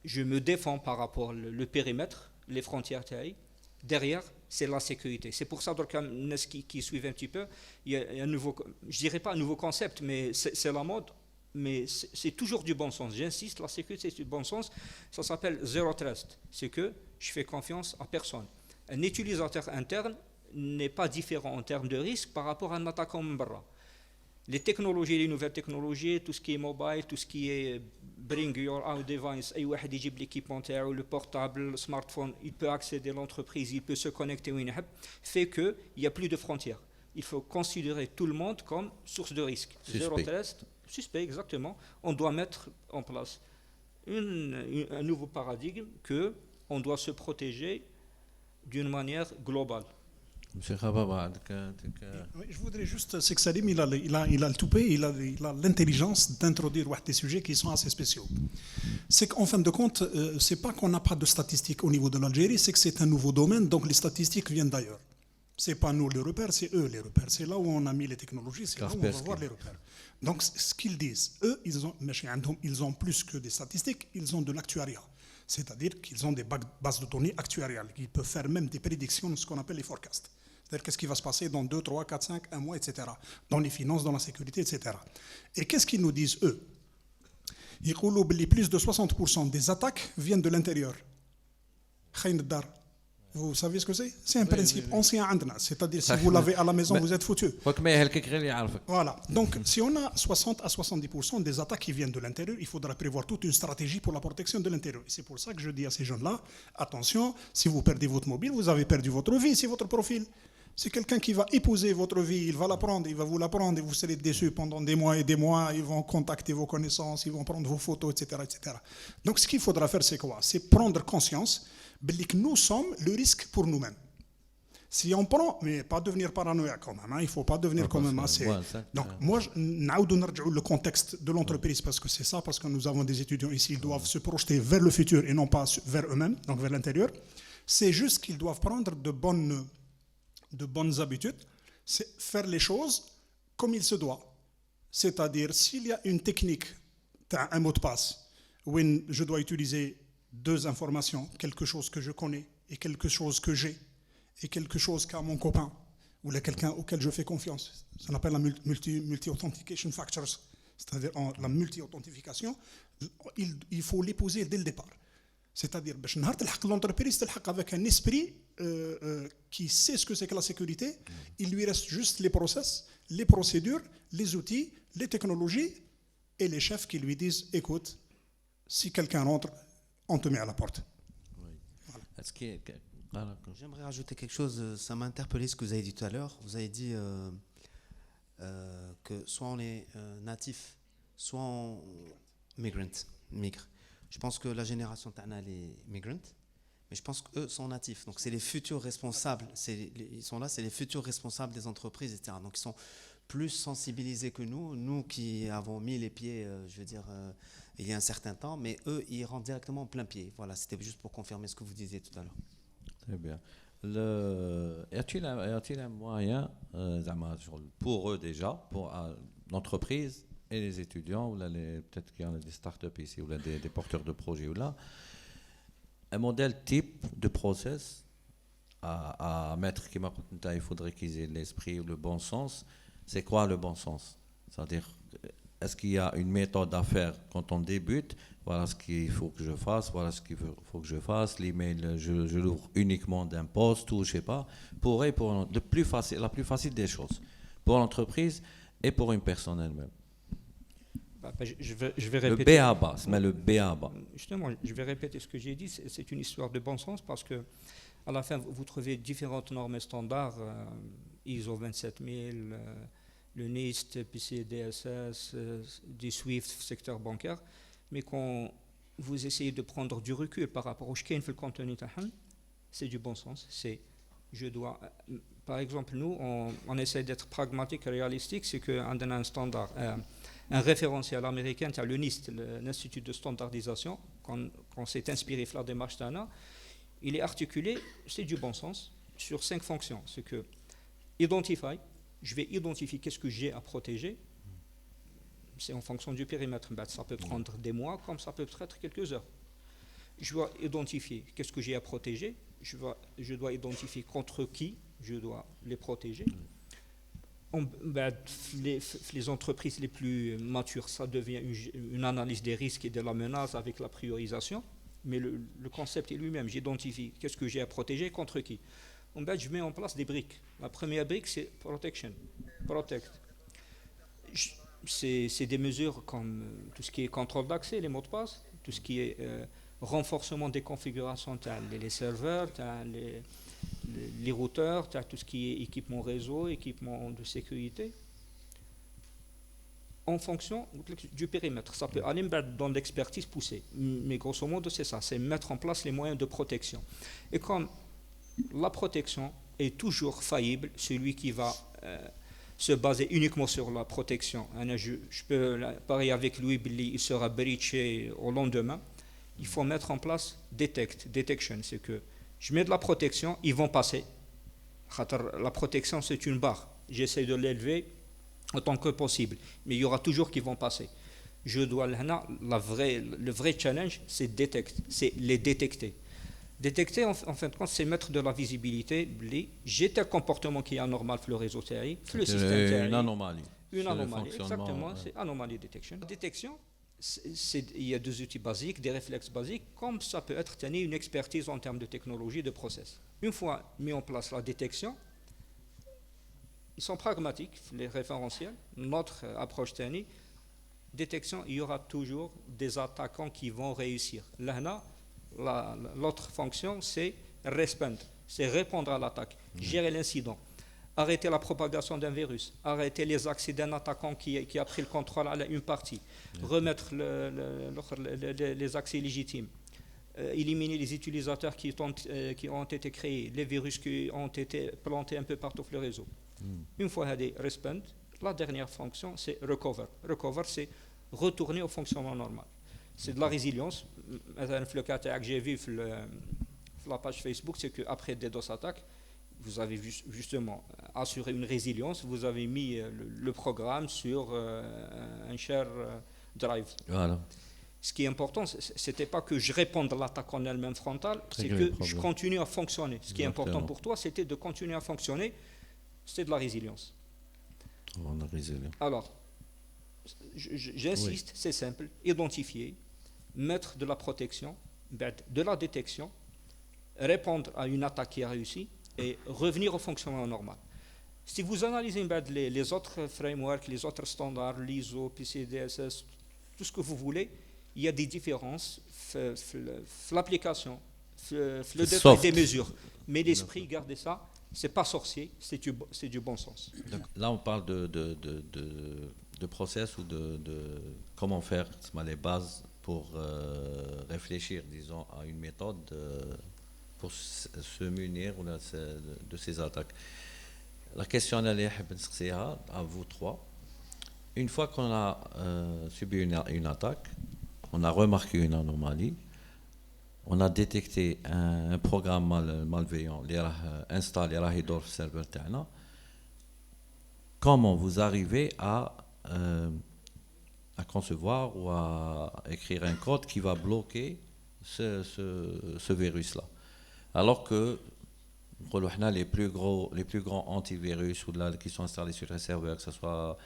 Je me défends par rapport au périmètre, les frontières taille. Derrière, c'est la sécurité. C'est pour ça que qui suivent un petit peu, il y a un nouveau, je dirais pas un nouveau concept, mais c'est la mode, mais c'est toujours du bon sens. J'insiste, la sécurité c'est du bon sens. Ça s'appelle zero trust. C'est que je fais confiance à personne. Un utilisateur interne n'est pas différent en termes de risque par rapport à un attaquant mbara. Les technologies, les nouvelles technologies, tout ce qui est mobile, tout ce qui est bring your own device, l'équipementier, le portable, le smartphone, il peut accéder à l'entreprise, il peut se connecter où il veut, fait qu'il n'y a plus de frontières. Il faut considérer tout le monde comme source de risque. Zéro test, suspect, exactement. On doit mettre en place un nouveau paradigme qu'on doit se protéger d'une manière globale. Oui, je voudrais juste, c'est que Salim, il a le toupet, il a l'intelligence d'introduire des sujets qui sont assez spéciaux. C'est qu'en fin de compte, c'est pas qu'on n'a pas de statistiques au niveau de l'Algérie, c'est que c'est un nouveau domaine, donc les statistiques viennent d'ailleurs. C'est pas nous les repères, c'est eux les repères. C'est là où on a mis les technologies, c'est là où on va voir les repères. Donc ce qu'ils disent, eux, ils ont plus que des statistiques, ils ont de l'actuariat. C'est-à-dire qu'ils ont des bases de données actuariales, qui peuvent faire même des prédictions, ce qu'on appelle les forecasts. C'est-à-dire qu'est-ce qui va se passer dans 2, 3, 4, 5, 1 mois, etc. Dans les finances, dans la sécurité, etc. Et qu'est-ce qu'ils nous disent, eux? Ils disent que plus de 60% des attaques viennent de l'intérieur. Vous savez ce que c'est? C'est un principe ancien, c'est-à-dire si vous l'avez à la maison, vous êtes foutu. Voilà. Donc, si on a 60 à 70% des attaques qui viennent de l'intérieur, il faudra prévoir toute une stratégie pour la protection de l'intérieur. Et c'est pour ça que je dis à ces jeunes-là, attention, si vous perdez votre mobile, vous avez perdu votre vie, c'est votre profil. C'est quelqu'un qui va épouser votre vie, il va la prendre, il va vous la prendre et vous serez déçus pendant des mois et des mois, ils vont contacter vos connaissances, ils vont prendre vos photos, etc. etc. Donc ce qu'il faudra faire, c'est quoi? C'est prendre conscience que nous sommes le risque pour nous-mêmes. Si on prend, mais pas devenir paranoïaque quand même, hein, il ne faut pas devenir quand même assez. Donc moi, le contexte de l'entreprise, parce que c'est ça, parce que nous avons des étudiants ici, ils doivent se projeter vers le futur et non pas vers eux-mêmes, donc vers l'intérieur. C'est juste qu'ils doivent prendre de bonnes habitudes, c'est faire les choses comme il se doit. C'est-à-dire, s'il y a une technique, un mot de passe, où je dois utiliser 2 informations, quelque chose que je connais et quelque chose que j'ai, et quelque chose qu'a mon copain, ou quelqu'un auquel je fais confiance. Ça s'appelle la multi-authentication factors, c'est-à-dire la multi-authentification, il faut l'épouser dès le départ. C'est-à-dire, l'entreprise avec un esprit qui sait ce que c'est que la sécurité, il lui reste juste les process, les procédures, les outils, les technologies et les chefs qui lui disent, écoute, si quelqu'un rentre, on te met à la porte. Voilà. J'aimerais rajouter quelque chose, ça m'a interpellé ce que vous avez dit tout à l'heure. Vous avez dit que soit on est natif, soit on migre. Je pense que la génération Tana est migrante, mais je pense qu'eux sont natifs. Donc c'est les futurs responsables, ils sont là, c'est les futurs responsables des entreprises, etc. Donc ils sont plus sensibilisés que nous qui avons mis les pieds, il y a un certain temps, mais eux, ils rentrent directement en plein pied. Voilà, c'était juste pour confirmer ce que vous disiez tout à l'heure. Très bien. Y a-t-il un moyen, pour eux déjà, pour l'entreprise et les étudiants, ou là, peut-être qu'il y en a des startups ici, ou là, des porteurs de projets, ou là, un modèle type de process à mettre, il faudrait qu'ils aient l'esprit ou le bon sens. C'est quoi le bon sens? C'est-à-dire, est-ce qu'il y a une méthode à faire quand on débute? Voilà ce qu'il faut que je fasse, voilà ce qu'il faut que je fasse. L'email, je l'ouvre uniquement d'un poste ou je sais pas. Pour la plus facile des choses, pour l'entreprise et pour une personne elle-même. Je vais Le répéter. B.A.B.A. mais le B.A.B.A. Justement, je vais répéter ce que j'ai dit. C'est une histoire de bon sens parce que à la fin, vous trouvez différentes normes et standards, ISO 27000, le NIST, PCI-DSS, du SWIFT, secteur bancaire. Mais quand vous essayez de prendre du recul par rapport au shkein fil contenu, c'est du bon sens. Par exemple, nous, on essaie d'être pragmatique et réalistique. C'est qu'on a un standard, un référentiel américain, le NIST, l'Institut de standardisation, qu'on s'est inspiré de la démarche d'ANA. Il est articulé, c'est du bon sens, sur 5 fonctions. C'est que identify, je vais identifier qu'est-ce que j'ai à protéger. C'est en fonction du périmètre. Ça peut prendre des mois, comme ça peut être quelques heures. Je dois identifier qu'est-ce que j'ai à protéger. Je dois identifier contre qui je dois les protéger. Les entreprises les plus matures, ça devient une analyse des risques et de la menace avec la priorisation. Mais le concept est lui-même. J'identifie qu'est-ce que j'ai à protéger contre qui. Je mets en place des briques. La première brique, c'est protection. Protect. C'est des mesures comme tout ce qui est contrôle d'accès, les mots de passe, tout ce qui est renforcement des configurations, les serveurs, les routeurs, tout ce qui est équipement réseau, équipement de sécurité. En fonction du périmètre. Ça peut aller dans l'expertise poussée. Mais grosso modo, c'est ça. C'est mettre en place les moyens de protection. Et comme la protection est toujours faillible, celui qui va se baser uniquement sur la protection, je peux parier avec lui, il sera breaché au lendemain. Il faut mettre en place detection. C'est que je mets de la protection, ils vont passer. La protection, c'est une barre. J'essaie de l'élever autant que possible, mais il y aura toujours qui vont passer. Le vrai challenge, c'est les détecter. Détecter, en fin de compte, c'est mettre de la visibilité. J'ai tel comportement qui est anormal sur le réseau TI, sur le système TI. Une anomalie. Une anomalie, exactement. C'est anomalie detection. La détection, il y a 2 outils basiques, des réflexes basiques, comme ça peut être une expertise en termes de technologie, de process. Une fois mis en place la détection, ils sont pragmatiques, les référentiels. Notre approche TNI, détection, il y aura toujours des attaquants qui vont réussir. Là, l'autre fonction, c'est respond, c'est répondre à l'attaque, gérer l'incident, arrêter la propagation d'un virus, arrêter les accès d'un attaquant qui a pris le contrôle à une partie, remettre les accès légitimes, éliminer les utilisateurs qui ont été créés, les virus qui ont été plantés un peu partout sur le réseau. Une fois respond, la dernière fonction, c'est recover. Recover, c'est retourner au fonctionnement normal. C'est de la résilience. Le cas que j'ai vu sur la page Facebook, c'est qu'après des DOS attaques, vous avez justement assuré une résilience, vous avez mis le programme sur un share drive. Voilà. Ce qui est important, ce n'était pas que je réponde à l'attaque en elle-même frontale, c'est que je continue à fonctionner. Ce qui est important pour toi, c'était de continuer à fonctionner, c'est de la résilience. Alors, j'insiste, c'est simple, identifier, mettre de la protection, de la détection, répondre à une attaque qui a réussi et revenir au fonctionnement normal. Si vous analysez les autres frameworks, les autres standards, l'ISO, PCI-DSS, tout ce que vous voulez, il y a des différences, l'application, le détail des mesures. Mais l'esprit, gardez ça, c'est pas sorcier, c'est du bon sens. Donc, là, on parle de process ou de comment faire les bases pour réfléchir, disons, à une méthode pour se munir de ces attaques. La question à vous trois. Une fois qu'on a subi une attaque, on a remarqué une anomalie, on a détecté un programme malveillant اللي راه installé راه يدور في السيرفر تاعنا. Comment vous arrivez à concevoir ou à écrire un code qui va bloquer ce virus-là, alors que les plus grands antivirus ou qui sont installés sur un serveur, que ce soit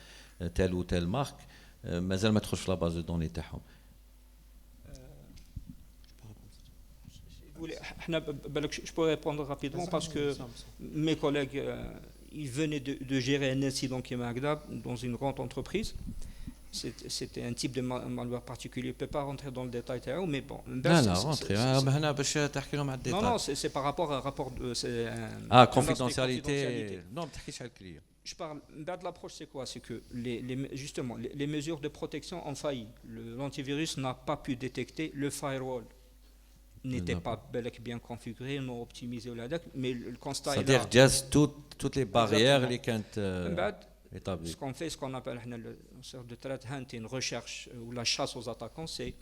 telle ou telle marque, مازال ما تخش في la base de données تاعهم. Je peux répondre rapidement parce que mes collègues, ils venaient de gérer un incident qui est Magdab dans une grande entreprise. C'était un type de malware particulier. Je ne peux pas rentrer dans le détail, mais bon. Non, c'est par rapport à un rapport de... confidentialité. Non, je parle de l'approche, c'est quoi? C'est que justement, les mesures de protection ont failli. L'antivirus n'a pas pu détecter le firewall. N'était pas bien configuré, non optimisé, mais le constat est là. C'est-à-dire toutes les barrières les ce qu'on fait, ce qu'on appelle une sorte de threat hunting, recherche ou la chasse aux attaquants, c'est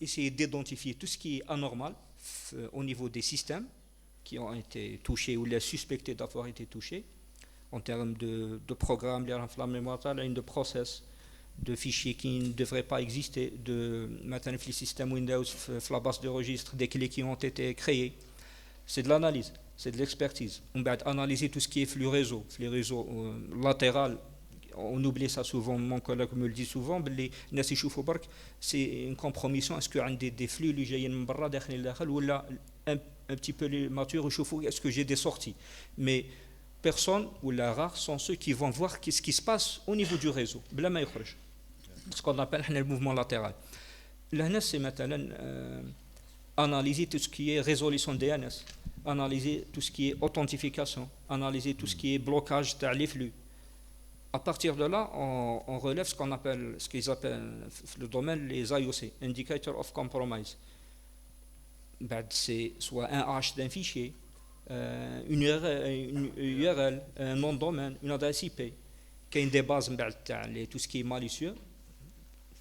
essayer d'identifier tout ce qui est anormal au niveau des systèmes qui ont été touchés ou les suspectés d'avoir été touchés en termes de programmes, la mémoire, de process, de fichiers qui ne devraient pas exister, de maintenant les systèmes Windows, la base de registre, des clés qui ont été créées. C'est de l'analyse, c'est de l'expertise. On va analyser tout ce qui est flux réseau latéral. On oublie ça souvent, mon collègue me le dit souvent, c'est une compromission. Est-ce qu'il y a des flux qui viennent ou là un petit peu mature, est-ce que j'ai des sorties? Mais personne ou la rare sont ceux qui vont voir ce qui se passe au niveau du réseau. Ce qu'on appelle le mouvement latéral. Là, c'est maintenant analyser tout ce qui est résolution DNS, analyser tout ce qui est authentification, analyser tout ce qui est blocage des flux. À partir de là, on relève ce qu'ils appellent le domaine les IOC, Indicator of Compromise. C'est soit un hash d'un fichier, une URL, un nom de domaine, une adresse IP, qui a une des bases tout ce qui est malicieux.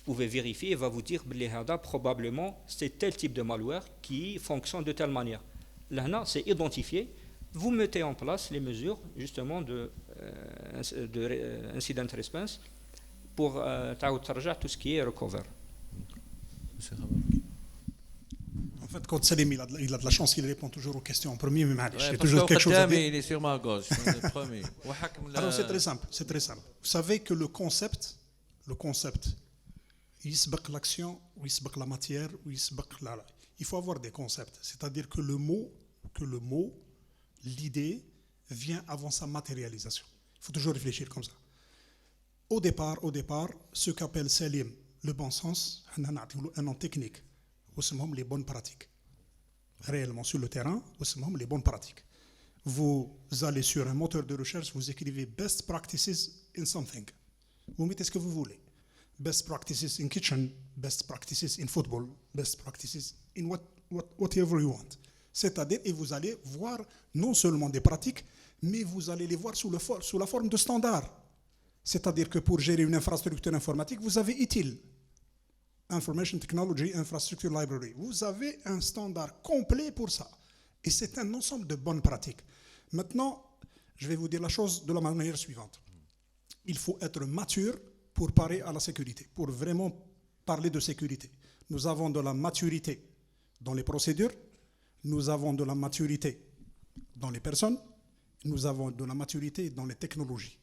Vous pouvez vérifier et va vous dire que probablement c'est tel type de malware qui fonctionne de telle manière. Là, c'est identifié. Vous mettez en place les mesures justement de incident response pour tout ce qui est recover. En fait, quand Salim il a de la chance, il répond toujours aux questions en premier, mais j'ai toujours quelque chose à dire. Il est sur ma gauche, le premier. Alors c'est très simple, c'est très simple. Vous savez que le concept يسبق l'action ou يسبق la matière ou يسبق la... Il faut avoir des concepts, c'est-à-dire que le mot, l'idée vient avant sa matérialisation. Il faut toujours réfléchir comme ça. Au départ, ce qu'appelle Salim le bon sens, un nom technique, les bonnes pratiques. Réellement sur le terrain, les bonnes pratiques. Vous allez sur un moteur de recherche, vous écrivez best practices in something. Vous mettez ce que vous voulez. Best practices in kitchen, best practices in football, best practices in whatever you want. C'est-à-dire, et vous allez voir non seulement des pratiques, mais vous allez les voir sous la forme de standards. C'est-à-dire que pour gérer une infrastructure informatique, vous avez ITIL, Information Technology Infrastructure Library. Vous avez un standard complet pour ça. Et c'est un ensemble de bonnes pratiques. Maintenant, je vais vous dire la chose de la manière suivante. Il faut être mature pour parler à la sécurité, pour vraiment parler de sécurité. Nous avons de la maturité dans les procédures, nous avons de la maturité dans les personnes, nous avons de la maturité dans les technologies.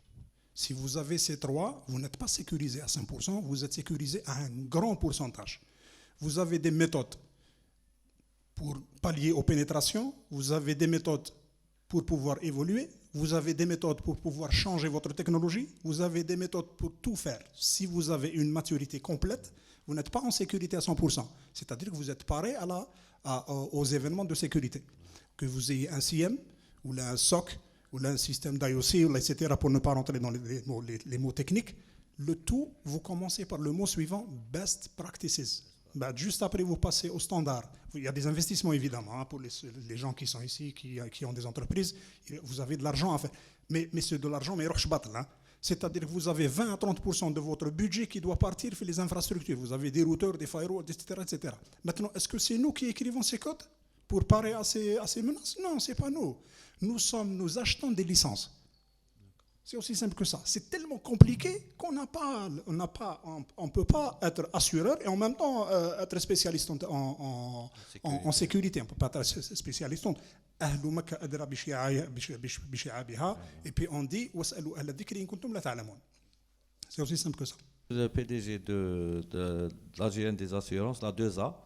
Si vous avez ces trois, vous n'êtes pas sécurisé à 100%, vous êtes sécurisé à un grand pourcentage. Vous avez des méthodes pour pallier aux pénétrations, vous avez des méthodes pour pouvoir évoluer, vous avez des méthodes pour pouvoir changer votre technologie, vous avez des méthodes pour tout faire. Si vous avez une maturité complète, vous n'êtes pas en sécurité à 100%. C'est-à-dire que vous êtes paré aux événements de sécurité. Que vous ayez un CIEM, ou un SOC, ou un système d'IOC, etc., pour ne pas rentrer dans les mots techniques, le tout, vous commencez par le mot suivant, best practices. Juste après, vous passez au standard. Il y a des investissements, évidemment, pour les gens qui sont ici, qui ont des entreprises. Vous avez de l'argent à faire. Mais c'est de l'argent, mais C'est-à-dire que vous avez 20 à 30% de votre budget qui doit partir sur les infrastructures. Vous avez des routeurs, des firewalls, etc., etc. Maintenant, est-ce que c'est nous qui écrivons ces codes pour parer à ces menaces? Non, ce n'est pas nous. Nous achetons des licences. C'est aussi simple que ça. C'est tellement compliqué qu'on on peut pas être assureur et en même temps être spécialiste en sécurité. On ne peut pas être spécialiste. أهل مكة أدرى بشعابها. Et puis on dit واسألوا أهل الذكر إن كنتم لا تعلمون. C'est aussi simple que ça. Le PDG de l'AGN des assurances, la 2A,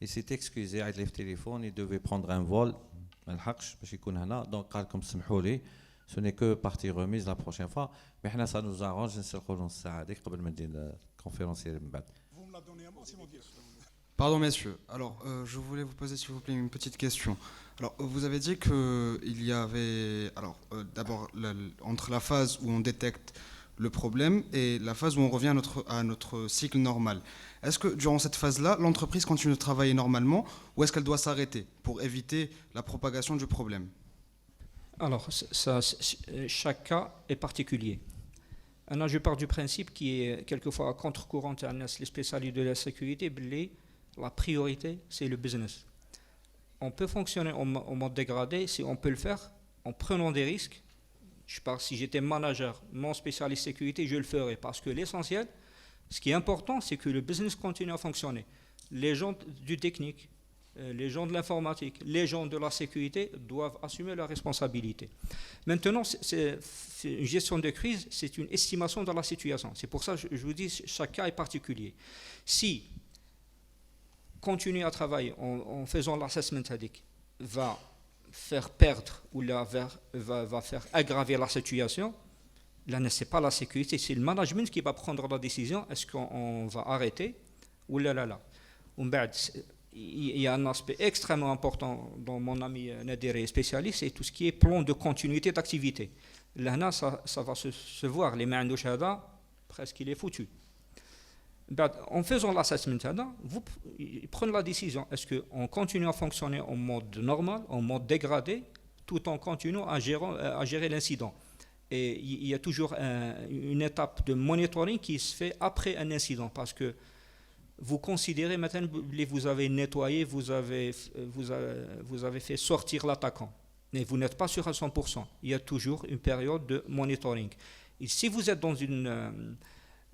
il s'est excusé avec le téléphone, il devait prendre un vol. Donc, comme ce n'est que partie remise la prochaine fois. Mais ça nous arrange, vous me la donnez à moi, c'est mon dire. Pardon messieurs, alors je voulais vous poser s'il vous plaît une petite question. Alors vous avez dit qu'il y avait, d'abord entre la phase où on détecte le problème et la phase où on revient à notre cycle normal. Est-ce que durant cette phase-là, l'entreprise continue de travailler normalement ou est-ce qu'elle doit s'arrêter pour éviter la propagation du problème? Alors, chaque cas est particulier. Je pars du principe qui est quelquefois à contre-courant les spécialistes de la sécurité, la priorité, c'est le business. On peut fonctionner en mode dégradé si on peut le faire en prenant des risques. Je parle, si j'étais manager, mon spécialiste sécurité, je le ferais parce que l'essentiel, ce qui est important, c'est que le business continue à fonctionner. Les gens du technique, les gens de l'informatique, les gens de la sécurité doivent assumer leurs responsabilités. Maintenant, c'est une gestion de crise, c'est une estimation de la situation. C'est pour ça que je vous dis, chaque cas est particulier. Si continuer à travailler en faisant l'assessment va faire perdre ou va faire aggraver la situation, là, ce n'est pas la sécurité, c'est le management qui va prendre la décision, est-ce qu'on va arrêter ou là. Il y a un aspect extrêmement important dont mon ami Nadir est spécialiste, c'est tout ce qui est plan de continuité d'activité. Là, ça va se voir, les mains de Shahada, presque il est foutu. En faisant l'assessment, vous prenez la décision, est-ce qu'on continue à fonctionner en mode normal, en mode dégradé, tout en continuant à gérer l'incident. Et il y a toujours une étape de monitoring qui se fait après un incident, parce que vous considérez maintenant, vous avez nettoyé, vous avez fait sortir l'attaquant, mais vous n'êtes pas sûr à 100%. Il y a toujours une période de monitoring. Et si vous êtes dans un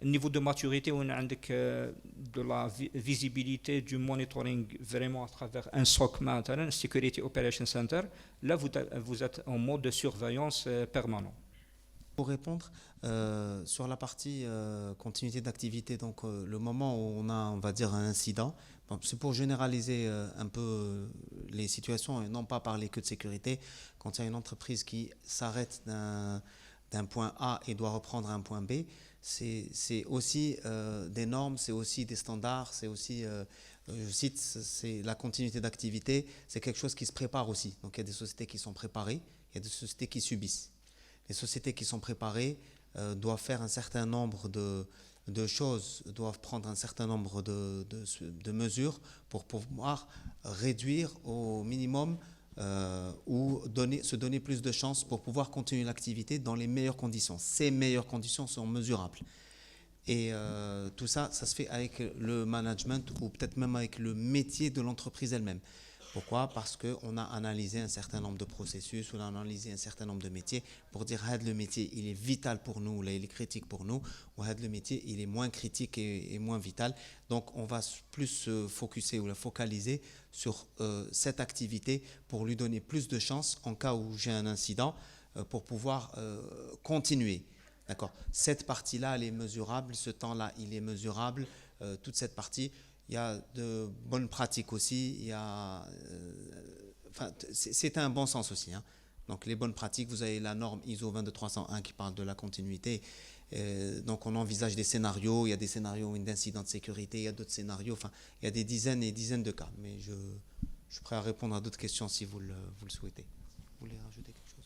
niveau de maturité où on a de la visibilité du monitoring vraiment à travers un SOC, un Security Operations Center, là vous êtes en mode de surveillance permanent. Pour répondre sur la partie continuité d'activité, donc le moment où on va dire un incident, c'est pour généraliser un peu les situations et non pas parler que de sécurité. Quand il y a une entreprise qui s'arrête d'un point A et doit reprendre un point B, c'est aussi des normes, c'est aussi des standards, c'est aussi, je cite, c'est la continuité d'activité, c'est quelque chose qui se prépare aussi. Donc il y a des sociétés qui sont préparées, il y a des sociétés qui subissent. Les sociétés qui sont préparées doivent faire un certain nombre de choses, doivent prendre un certain nombre de mesures pour pouvoir réduire au minimum ou se donner plus de chances pour pouvoir continuer l'activité dans les meilleures conditions. Ces meilleures conditions sont mesurables. Et tout ça, ça se fait avec le management ou peut-être même avec le métier de l'entreprise elle-même. Pourquoi? Parce qu'on a analysé un certain nombre de processus, on a analysé un certain nombre de métiers pour dire que le métier il est vital pour nous, là, il est critique pour nous, ou le métier il est moins critique et moins vital. Donc on va plus se focuser ou la focaliser sur cette activité pour lui donner plus de chances en cas où j'ai un incident pour pouvoir continuer. D'accord. Cette partie-là, elle est mesurable, ce temps-là, il est mesurable, toute cette partie. Il y a de bonnes pratiques aussi, c'est un bon sens aussi. Hein. Donc les bonnes pratiques, vous avez la norme ISO 22301 qui parle de la continuité. Donc on envisage des scénarios, il y a des scénarios d'incidents de sécurité, il y a d'autres scénarios, il y a des dizaines et dizaines de cas. Mais je suis prêt à répondre à d'autres questions si vous le souhaitez. Vous voulez rajouter quelque chose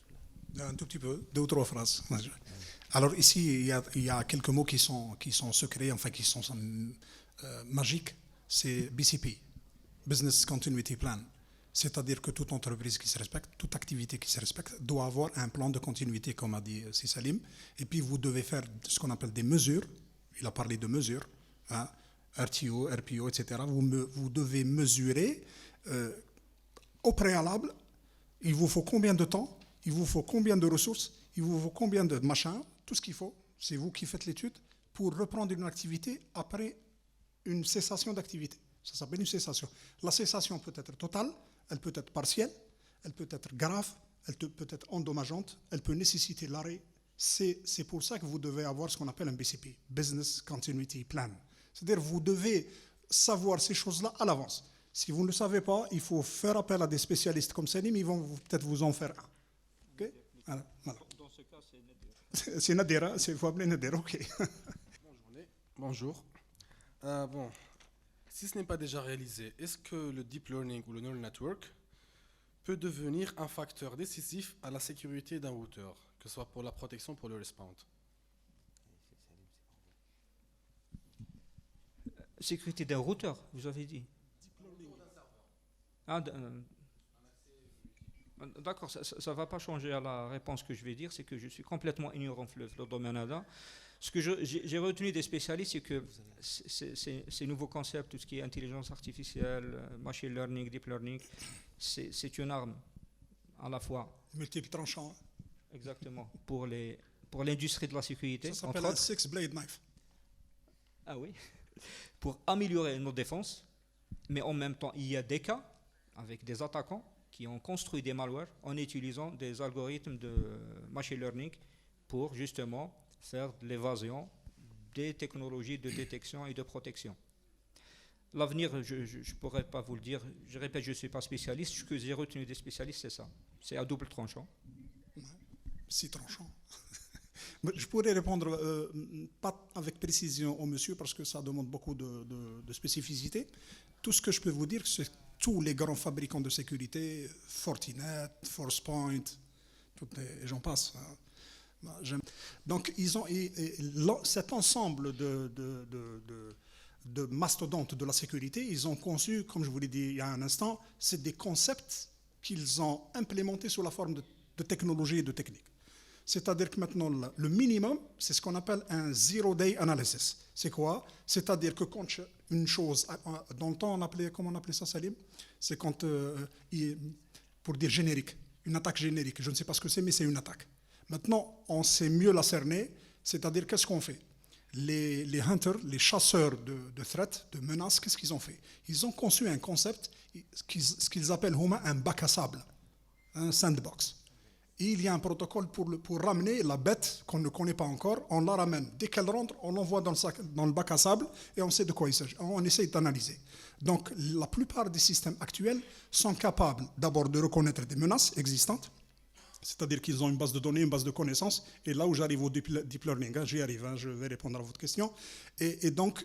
Un tout petit peu, 2 ou 3 phrases. Alors ici, il y a quelques mots qui sont secrets, qui sont magiques. C'est BCP, Business Continuity Plan. C'est-à-dire que toute entreprise qui se respecte, toute activité qui se respecte, doit avoir un plan de continuité, comme a dit Salim. Et puis vous devez faire ce qu'on appelle des mesures. Il a parlé de mesures, hein, RTO, RPO, etc. Vous devez mesurer au préalable, il vous faut combien de temps, il vous faut combien de ressources, il vous faut combien de machins, tout ce qu'il faut. C'est vous qui faites l'étude pour reprendre une activité après une cessation d'activité. Ça s'appelle une cessation. La cessation peut être totale, elle peut être partielle, elle peut être grave, elle peut être endommageante, elle peut nécessiter l'arrêt. C'est pour ça que vous devez avoir ce qu'on appelle un BCP, Business Continuity Plan. C'est-à-dire que vous devez savoir ces choses-là à l'avance. Si vous ne le savez pas, il faut faire appel à des spécialistes comme Salim, ils vont peut-être vous en faire un. Okay? Voilà. Dans ce cas, c'est Nadir. C'est Nadir, il faut appeler Nadir, ok. Bonjour. Bon, si ce n'est pas déjà réalisé, est-ce que le deep learning ou le neural network peut devenir un facteur décisif à la sécurité d'un routeur, que ce soit pour la protection ou pour le respawn? Sécurité d'un routeur, vous avez dit. Ah, d'accord, ça ne va pas changer à la réponse que je vais dire, c'est que je suis complètement ignorant dans le domaine-là. Ce que j'ai retenu des spécialistes, c'est que ces nouveaux concepts, tout ce qui est intelligence artificielle, machine learning, deep learning, c'est une arme à la fois. Multiple tranchant. Exactement, pour l'industrie de la sécurité. Ça s'appelle un six-blade knife. Ah oui, pour améliorer nos défenses, mais en même temps, il y a des cas avec des attaquants qui ont construit des malwares en utilisant des algorithmes de machine learning pour justement faire de l'évasion des technologies de détection et de protection. L'avenir, je ne pourrais pas vous le dire, je répète, je ne suis pas spécialiste, ce que j'ai retenu des spécialistes, c'est ça. C'est à double tranchant. Si tranchant. Je pourrais répondre pas avec précision au monsieur parce que ça demande beaucoup de spécificité. Tout ce que je peux vous dire, c'est que tous les grands fabricants de sécurité, Fortinet, Forcepoint, et j'en passe. Donc, ils ont cet ensemble de mastodontes de la sécurité, ils ont conçu, comme je vous l'ai dit il y a un instant, c'est des concepts qu'ils ont implémentés sous la forme de technologie et de technique. C'est-à-dire que maintenant, le minimum, c'est ce qu'on appelle un zero-day analysis. C'est quoi? C'est-à-dire que quand une chose, dans le temps, comment on appelait ça, Salim? C'est quand, pour dire générique, une attaque générique. Je ne sais pas ce que c'est, mais c'est une attaque. Maintenant, on sait mieux la cerner, c'est-à-dire qu'est-ce qu'on fait? Les hunters, les chasseurs de threats, de menaces, qu'est-ce qu'ils ont fait? Ils ont conçu un concept, ce qu'ils appellent un bac à sable, un sandbox. Et il y a un protocole pour ramener la bête qu'on ne connaît pas encore, on la ramène. Dès qu'elle rentre, on l'envoie dans le bac à sable et on sait de quoi il s'agit. On essaie d'analyser. Donc la plupart des systèmes actuels sont capables d'abord de reconnaître des menaces existantes, c'est-à-dire qu'ils ont une base de données, une base de connaissances, et là où j'arrive au deep learning, j'y arrive, je vais répondre à votre question. Et donc,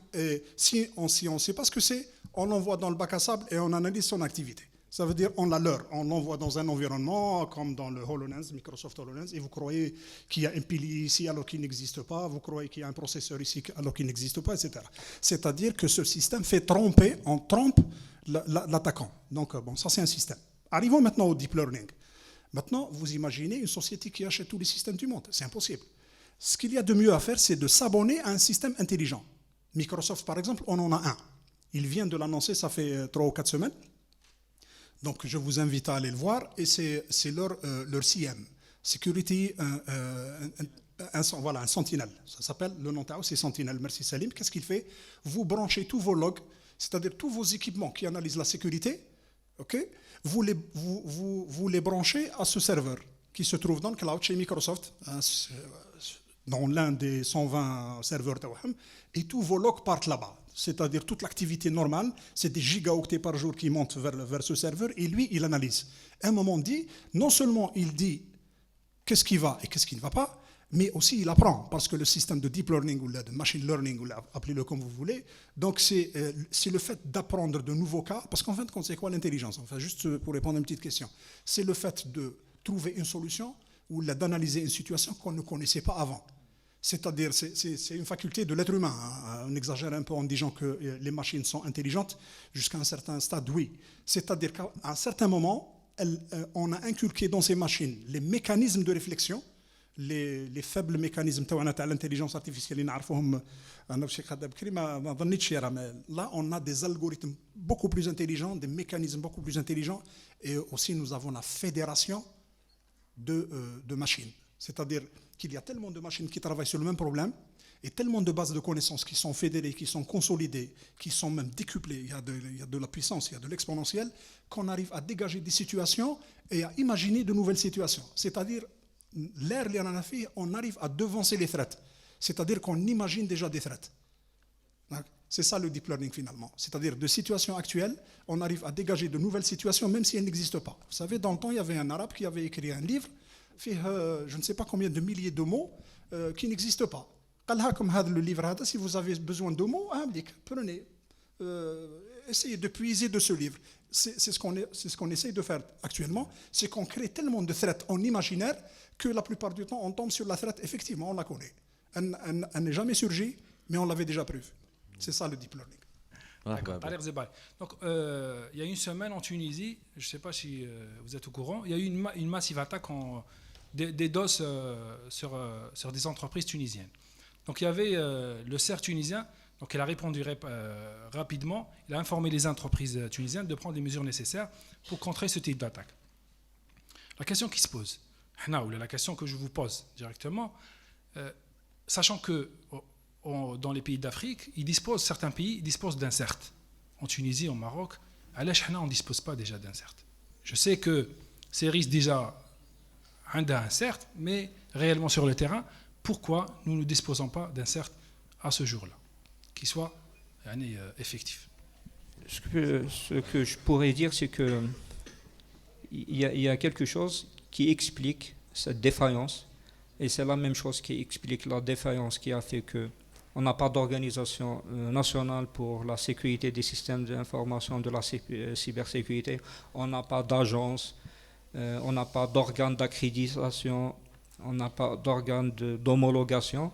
si on ne sait pas ce que c'est, on l'envoie dans le bac à sable et on analyse son activité. Ça veut dire on la leurre, on l'envoie dans un environnement comme dans le HoloLens, Microsoft HoloLens, et vous croyez qu'il y a un pilier ici alors qu'il n'existe pas, vous croyez qu'il y a un processeur ici alors qu'il n'existe pas, etc. C'est-à-dire que ce système fait tromper, on trompe l'attaquant. Donc bon, ça c'est un système. Arrivons maintenant au deep learning. Maintenant, vous imaginez une société qui achète tous les systèmes du monde. C'est impossible. Ce qu'il y a de mieux à faire, c'est de s'abonner à un système intelligent. Microsoft, par exemple, on en a un. Il vient de l'annoncer, ça fait 3 ou 4 semaines. Donc, je vous invite à aller le voir. Et c'est leur CM, Security, voilà, un Sentinel. Ça s'appelle, le nom c'est Sentinel. Merci Salim. Qu'est-ce qu'il fait? Vous branchez tous vos logs, c'est-à-dire tous vos équipements qui analysent la sécurité, okay? Vous les branchez à ce serveur qui se trouve dans le cloud chez Microsoft, dans l'un des 120 serveurs Tawham, et tous vos logs partent là-bas. C'est-à-dire toute l'activité normale, c'est des gigaoctets par jour qui montent vers ce serveur, et lui, il analyse. À un moment dit, non seulement il dit qu'est-ce qui va et qu'est-ce qui ne va pas, mais aussi il apprend, parce que le système de deep learning ou de machine learning, ou appelez-le comme vous voulez, donc c'est le fait d'apprendre de nouveaux cas, parce qu'en fin de compte, c'est quoi l'intelligence? Enfin, juste pour répondre à une petite question, c'est le fait de trouver une solution ou d'analyser une situation qu'on ne connaissait pas avant. C'est-à-dire, c'est une faculté de l'être humain. on exagère un peu en disant que les machines sont intelligentes. Jusqu'à un certain stade, oui. C'est-à-dire qu'à un certain moment, on a inculqué dans ces machines les mécanismes de réflexion, les faibles mécanismes de l'intelligence artificielle. Là, on a des algorithmes beaucoup plus intelligents, des mécanismes beaucoup plus intelligents, et aussi nous avons la fédération de machines. C'est-à-dire qu'il y a tellement de machines qui travaillent sur le même problème, et tellement de bases de connaissances qui sont fédérées, qui sont consolidées, qui sont même décuplées, il y a de la puissance, il y a de l'exponentiel, qu'on arrive à dégager des situations et à imaginer de nouvelles situations. C'est-à-dire, l'ère li رانا فيه, on arrive à devancer les threats. C'est-à-dire qu'on imagine déjà des threats. C'est ça le deep learning finalement. C'est-à-dire de situations actuelles, on arrive à dégager de nouvelles situations même si elles n'existent pas. Vous savez, dans le temps, il y avait un arabe qui avait écrit un livre, fait je ne sais pas combien de milliers de mots qui n'existent pas. Comme le livre, si vous avez besoin de mots, prenez, essayez de puiser de ce livre. C'est ce qu'on essaye de faire actuellement, c'est qu'on crée tellement de threats en imaginaire que la plupart du temps, on tombe sur la threat, effectivement, on la connaît. Elle n'est jamais surgie, mais on l'avait déjà prévue. C'est ça le deep learning. D'accord. Donc, il y a une semaine en Tunisie, je ne sais pas si vous êtes au courant, il y a eu une massive attaque des DOS sur des entreprises tunisiennes. Donc il y avait le CERT tunisien, donc il a répondu rapidement, il a informé les entreprises tunisiennes de prendre les mesures nécessaires pour contrer ce type d'attaque. La question qui se pose, ou la question que je vous pose directement, sachant que dans les pays d'Afrique, certains pays disposent d'un CERT. En Tunisie, au Maroc, on ne dispose pas déjà d'un CERT. Je sais que ces risques déjà un CERT, mais réellement sur le terrain, pourquoi nous ne disposons pas d'un CERT à ce jour-là, qui soit effectif? Ce que je pourrais dire, c'est que il y a quelque chose qui explique cette défaillance, et c'est la même chose qui explique la défaillance qui a fait que on n'a pas d'organisation nationale pour la sécurité des systèmes d'information de la cybersécurité, on n'a pas d'agence, on n'a pas d'organe d'accréditation, on n'a pas d'organe d'homologation.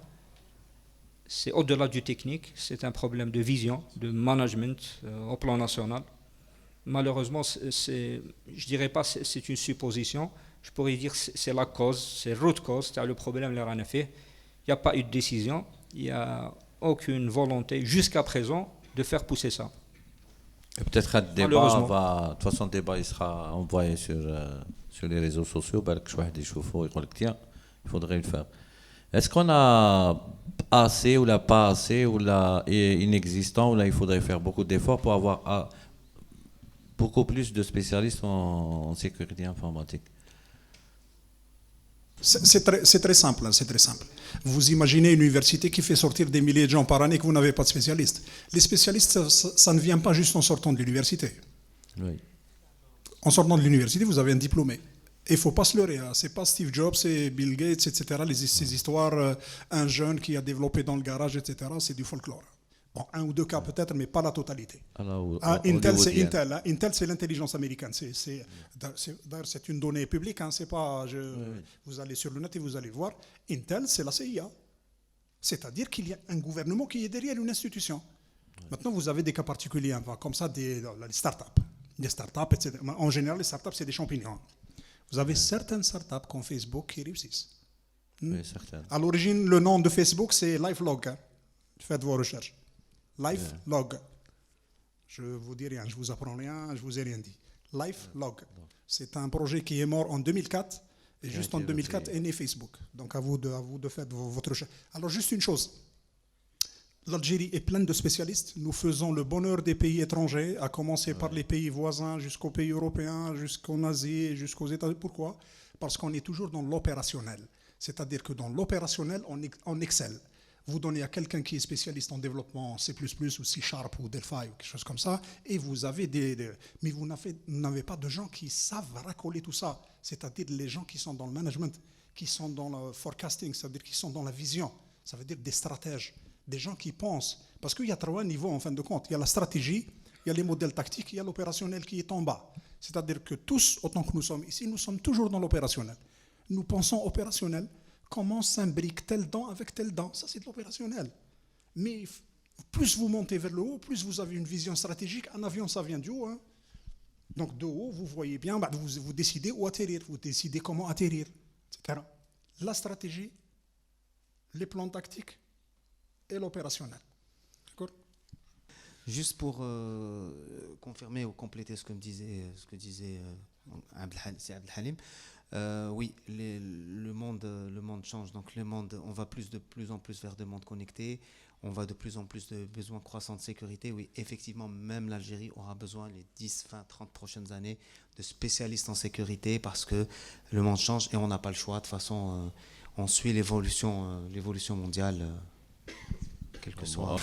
C'est au-delà du technique, c'est un problème de vision, de management au plan national. Malheureusement, je dirais pas c'est une supposition, je pourrais dire c'est la cause, c'est root cause, c'est le problème là en effet. Il n'y a pas eu de décision, il n'y a aucune volonté jusqu'à présent de faire pousser ça. Et peut-être que le débat de toute façon le débat il sera envoyé sur les réseaux sociaux, il faudrait le faire. Est-ce qu'on a assez ou là pas assez ou là inexistant ou là il faudrait faire beaucoup d'efforts pour avoir beaucoup plus de spécialistes en sécurité informatique? C'est très simple, c'est très simple. Vous imaginez une université qui fait sortir des milliers de gens par année que vous n'avez pas de spécialistes. Les spécialistes, ça ne vient pas juste en sortant de l'université. Oui. En sortant de l'université, vous avez un diplômé. Et il ne faut pas se leurrer, hein. Ce n'est pas Steve Jobs, c'est Bill Gates, etc. Ces histoires, un jeune qui a développé dans le garage, etc., c'est du folklore. Bon, un ou deux cas peut-être, mais pas la totalité. Intel, c'est Intel. Hein. Intel, c'est l'intelligence américaine. D'ailleurs, c'est une donnée publique. Hein. C'est pas, vous allez sur le net et vous allez voir. Intel, c'est la CIA. C'est-à-dire qu'il y a un gouvernement qui est derrière une institution. Maintenant, vous avez des cas particuliers, hein, comme ça, les startups. Des startups, etc. En général, les startups, c'est des champignons. Vous avez certaines startups comme Facebook qui réussissent. Oui, certaines. À l'origine, le nom de Facebook, c'est LifeLog. Hein. Faites vos recherches. LifeLog. Je ne vous dis rien, je ne vous apprends rien, je ne vous ai rien dit. LifeLog. C'est un projet qui est mort en 2004. Et juste en 2004 est né Facebook. Donc à vous de faire votre recherche. Alors juste une chose. L'Algérie est pleine de spécialistes. Nous faisons le bonheur des pays étrangers, à commencer par les pays voisins, jusqu'aux pays européens, jusqu'en Asie, jusqu'aux États-Unis. Pourquoi? Parce qu'on est toujours dans l'opérationnel. C'est-à-dire que dans l'opérationnel, on excelle. Vous donnez à quelqu'un qui est spécialiste en développement C++ ou C# ou Delphi ou quelque chose comme ça, et vous avez mais vous n'avez pas de gens qui savent racoler tout ça. C'est-à-dire les gens qui sont dans le management, qui sont dans le forecasting, c'est-à-dire qui sont dans la vision. Ça veut dire des stratèges. Des gens qui pensent, parce qu'il y a 3 niveaux en fin de compte. Il y a la stratégie, il y a les modèles tactiques, il y a l'opérationnel qui est en bas. C'est-à-dire que tous, autant que nous sommes ici, nous sommes toujours dans l'opérationnel. Nous pensons opérationnel, comment s'imbrique tel dent avec tel dent. Ça, c'est de l'opérationnel. Mais Plus vous montez vers le haut, plus vous avez une vision stratégique. Un avion, ça vient du haut. Hein. Donc de haut, vous voyez bien, vous décidez où atterrir, vous décidez comment atterrir, etc. La stratégie, les plans tactiques et l'opérationnel. D'accord? Juste pour confirmer ou compléter ce que disait c'est Abdel Halim, oui, le monde change. Donc on va de plus en plus vers des mondes connectés. On va de plus en plus de besoins croissants de sécurité. Oui, effectivement, même l'Algérie aura besoin les 10, 20, 30 prochaines années de spécialistes en sécurité parce que le monde change et on n'a pas le choix. De toute façon, on suit l'évolution mondiale, quel que soit.